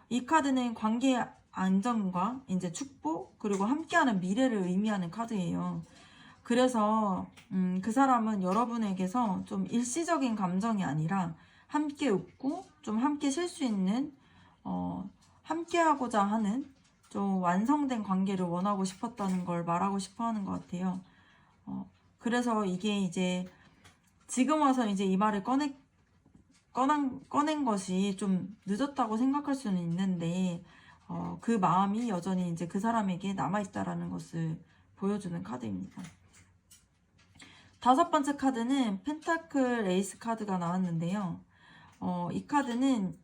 이 카드는 관계 안정과 이제 축복 그리고 함께하는 미래를 의미하는 카드예요. 그래서 그 사람은 여러분에게서 좀 일시적인 감정이 아니라 함께 웃고 좀 함께 쉴 수 있는 함께 하고자 하는 좀 완성된 관계를 원하고 싶었다는 걸 말하고 싶어 하는 것 같아요. 그래서 이게 이제 지금 와서 이제 이 말을 꺼낸 것이 좀 늦었다고 생각할 수는 있는데 그 마음이 여전히 이제 그 사람에게 남아있다라는 것을 보여주는 카드입니다. 다섯 번째 카드는 펜타클 에이스 카드가 나왔는데요. 이 카드는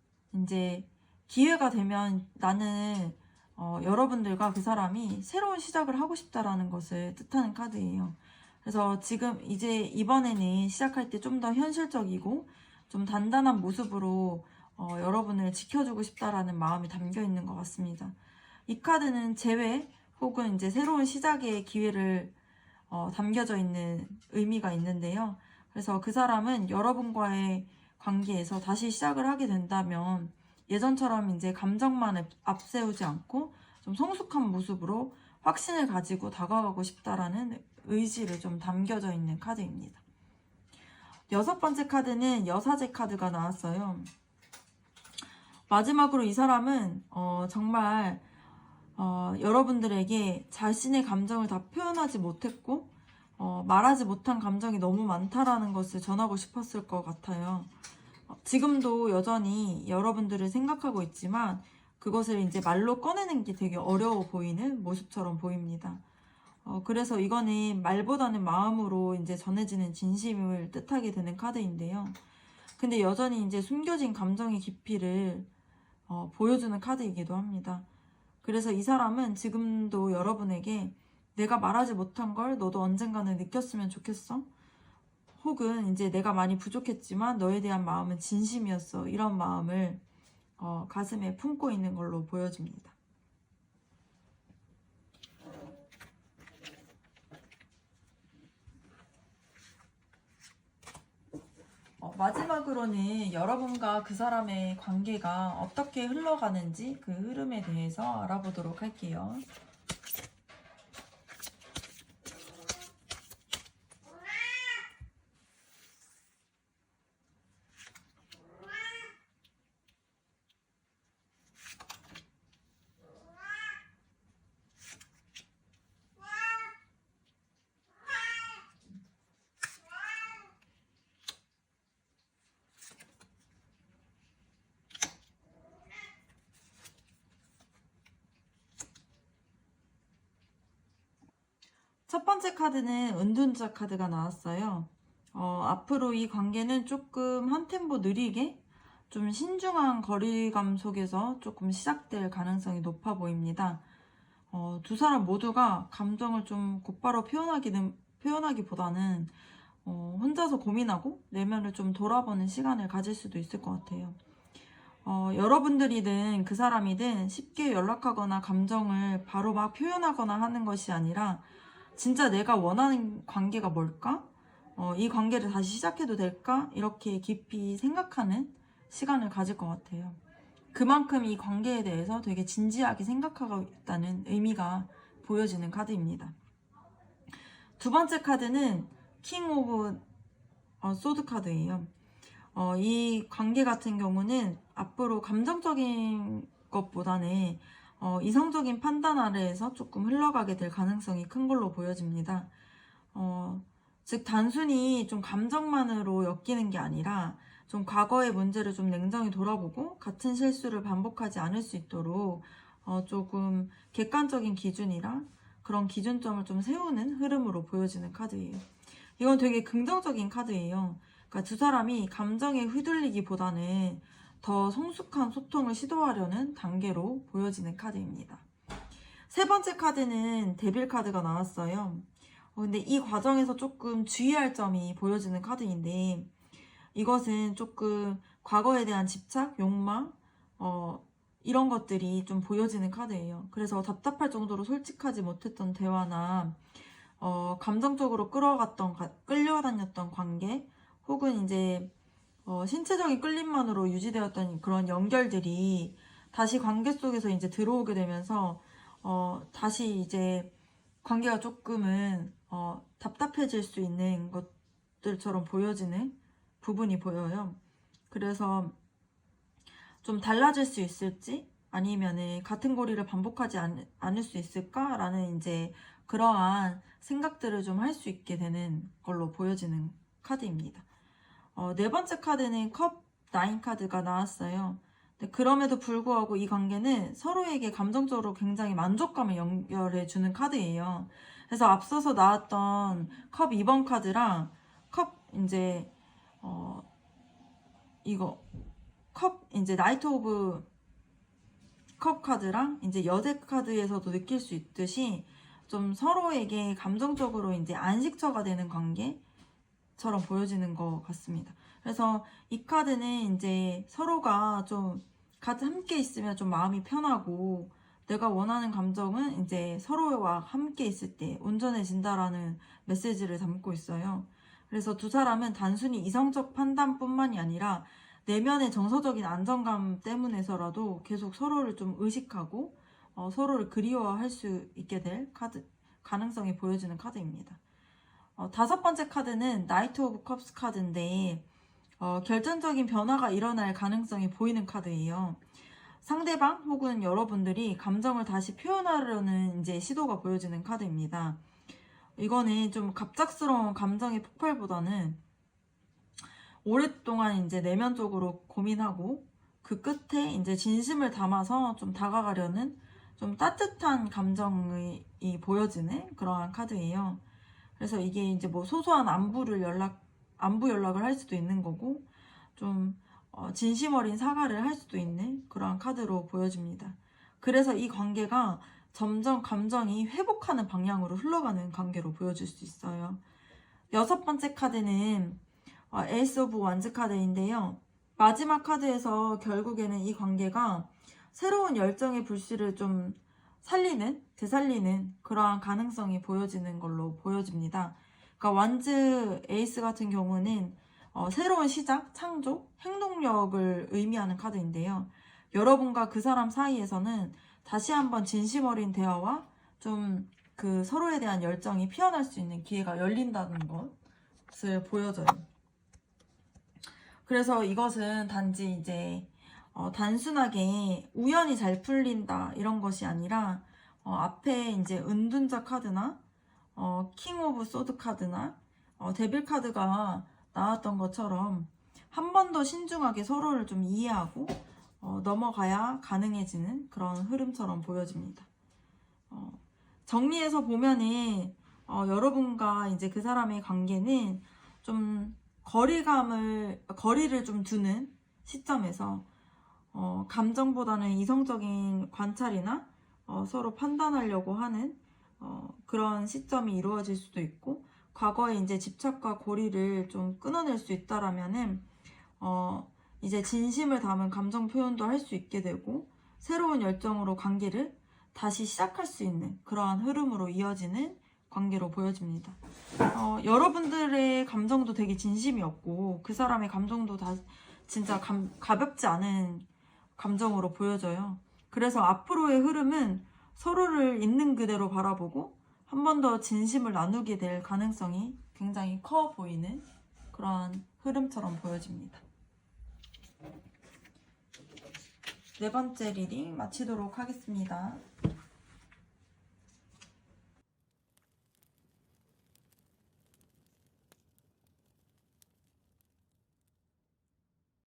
이제 기회가 되면 나는 여러분들과 그 사람이 새로운 시작을 하고 싶다라는 것을 뜻하는 카드예요. 그래서 지금 이제 이번에는 시작할 때 좀 더 현실적이고 좀 단단한 모습으로 여러분을 지켜주고 싶다라는 마음이 담겨 있는 것 같습니다. 이 카드는 재회 혹은 이제 새로운 시작의 기회를 담겨져 있는 의미가 있는데요. 그래서 그 사람은 여러분과의 관계에서 다시 시작을 하게 된다면 예전처럼 이제 감정만 앞세우지 않고 좀 성숙한 모습으로 확신을 가지고 다가가고 싶다라는 의지를 좀 담겨져 있는 카드입니다. 여섯 번째 카드는 여사제 카드가 나왔어요. 마지막으로 이 사람은 정말 여러분들에게 자신의 감정을 다 표현하지 못했고 말하지 못한 감정이 너무 많다라는 것을 전하고 싶었을 것 같아요. 지금도 여전히 여러분들을 생각하고 있지만 그것을 이제 말로 꺼내는 게 되게 어려워 보이는 모습처럼 보입니다. 그래서 이거는 말보다는 마음으로 이제 전해지는 진심을 뜻하게 되는 카드인데요. 근데 여전히 이제 숨겨진 감정의 깊이를 보여주는 카드이기도 합니다. 그래서 이 사람은 지금도 여러분에게 내가 말하지 못한 걸 너도 언젠가는 느꼈으면 좋겠어? 혹은 이제 내가 많이 부족했지만 너에 대한 마음은 진심이었어. 이런 마음을 가슴에 품고 있는 걸로 보여집니다. 마지막으로는 여러분과 그 사람의 관계가 어떻게 흘러가는지 그 흐름에 대해서 알아보도록 할게요. 첫 번째 카드는 은둔자 카드가 나왔어요. 앞으로 이 관계는 조금 한 템포 느리게 좀 신중한 거리감 속에서 조금 시작될 가능성이 높아 보입니다. 두 사람 모두가 감정을 좀 곧바로 표현하기보다는 혼자서 고민하고 내면을 좀 돌아보는 시간을 가질 수도 있을 것 같아요. 여러분들이든 그 사람이든 쉽게 연락하거나 감정을 바로 막 표현하거나 하는 것이 아니라 진짜 내가 원하는 관계가 뭘까? 이 관계를 다시 시작해도 될까? 이렇게 깊이 생각하는 시간을 가질 것 같아요. 그만큼 이 관계에 대해서 되게 진지하게 생각하고 있다는 의미가 보여지는 카드입니다. 두 번째 카드는 킹 오브 소드 카드예요. 이 관계 같은 경우는 앞으로 감정적인 것보다는 이성적인 판단 아래에서 조금 흘러가게 될 가능성이 큰 걸로 보여집니다. 즉 단순히 좀 감정만으로 엮이는 게 아니라 좀 과거의 문제를 좀 냉정히 돌아보고 같은 실수를 반복하지 않을 수 있도록 조금 객관적인 기준이랑 그런 기준점을 좀 세우는 흐름으로 보여지는 카드예요. 이건 되게 긍정적인 카드예요. 그러니까 두 사람이 감정에 휘둘리기보다는 더 성숙한 소통을 시도하려는 단계로 보여지는 카드입니다. 세 번째 카드는 데빌 카드가 나왔어요. 근데 이 과정에서 조금 주의할 점이 보여지는 카드인데 이것은 조금 과거에 대한 집착, 욕망, 이런 것들이 좀 보여지는 카드예요. 그래서 답답할 정도로 솔직하지 못했던 대화나 감정적으로 끌려다녔던 관계 혹은 이제 신체적인 끌림만으로 유지되었던 그런 연결들이 다시 관계 속에서 이제 들어오게 되면서 다시 이제 관계가 조금은 답답해질 수 있는 것들처럼 보여지는 부분이 보여요. 그래서 좀 달라질 수 있을지 아니면은 같은 고리를 반복하지 않을 수 있을까라는 이제 그러한 생각들을 좀 할 수 있게 되는 걸로 보여지는 카드입니다. 네 번째 카드는 컵 9 카드가 나왔어요. 그럼에도 불구하고 이 관계는 서로에게 감정적으로 굉장히 만족감을 연결해주는 카드예요. 그래서 앞서서 나왔던 컵 2번 카드랑 컵 이제 이거 컵 이제 나이트 오브 컵 카드랑 이제 여색 카드에서도 느낄 수 있듯이 좀 서로에게 감정적으로 이제 안식처가 되는 관계처럼 보여지는 것 같습니다. 그래서 이 카드는 이제 서로가 좀 같이 함께 있으면 좀 마음이 편하고 내가 원하는 감정은 이제 서로와 함께 있을 때 온전해진다라는 메시지를 담고 있어요. 그래서 두 사람은 단순히 이성적 판단뿐만이 아니라 내면의 정서적인 안정감 때문에서라도 계속 서로를 좀 의식하고 서로를 그리워할 수 있게 될 가능성이 보여지는 카드입니다. 다섯 번째 카드는 나이트 오브 컵스 카드인데 결정적인 변화가 일어날 가능성이 보이는 카드예요. 상대방 혹은 여러분들이 감정을 다시 표현하려는 이제 시도가 보여지는 카드입니다. 이거는 좀 갑작스러운 감정의 폭발보다는 오랫동안 이제 내면적으로 고민하고 그 끝에 이제 진심을 담아서 좀 다가가려는 좀 따뜻한 감정이 보여지는 그러한 카드예요. 그래서 이게 이제 뭐 소소한 안부 연락을 할 수도 있는 거고 좀 진심 어린 사과를 할 수도 있는 그러한 카드로 보여집니다. 그래서 이 관계가 점점 감정이 회복하는 방향으로 흘러가는 관계로 보여질 수 있어요. 여섯 번째 카드는 에이스 오브 완즈 카드인데요. 마지막 카드에서 결국에는 이 관계가 새로운 열정의 불씨를 좀 되살리는 그러한 가능성이 보여지는 걸로 보여집니다. 그러니까 완즈 에이스 같은 경우는 새로운 시작, 창조, 행동력을 의미하는 카드인데요. 여러분과 그 사람 사이에서는 다시 한번 진심 어린 대화와 좀 그 서로에 대한 열정이 피어날 수 있는 기회가 열린다는 것을 보여줘요. 그래서 이것은 단지 이제 단순하게 우연히 잘 풀린다 이런 것이 아니라 앞에 이제 은둔자 카드나 킹 오브 소드 카드나 데빌 카드가 나왔던 것처럼 한 번 더 신중하게 서로를 좀 이해하고 넘어가야 가능해지는 그런 흐름처럼 보여집니다. 정리해서 보면은 여러분과 이제 그 사람의 관계는 좀 거리를 좀 두는 시점에서 감정보다는 이성적인 관찰이나 서로 판단하려고 하는 그런 시점이 이루어질 수도 있고, 과거에 이제 집착과 고리를 좀 끊어낼 수 있다라면은 이제 진심을 담은 감정 표현도 할 수 있게 되고, 새로운 열정으로 관계를 다시 시작할 수 있는 그러한 흐름으로 이어지는 관계로 보여집니다. 여러분들의 감정도 되게 진심이었고, 그 사람의 감정도 다 진짜 가볍지 않은 감정으로 보여져요. 그래서 앞으로의 흐름은 서로를 있는 그대로 바라보고 한 번 더 진심을 나누게 될 가능성이 굉장히 커 보이는 그러한 흐름처럼 보여집니다. 네 번째 리딩 마치도록 하겠습니다.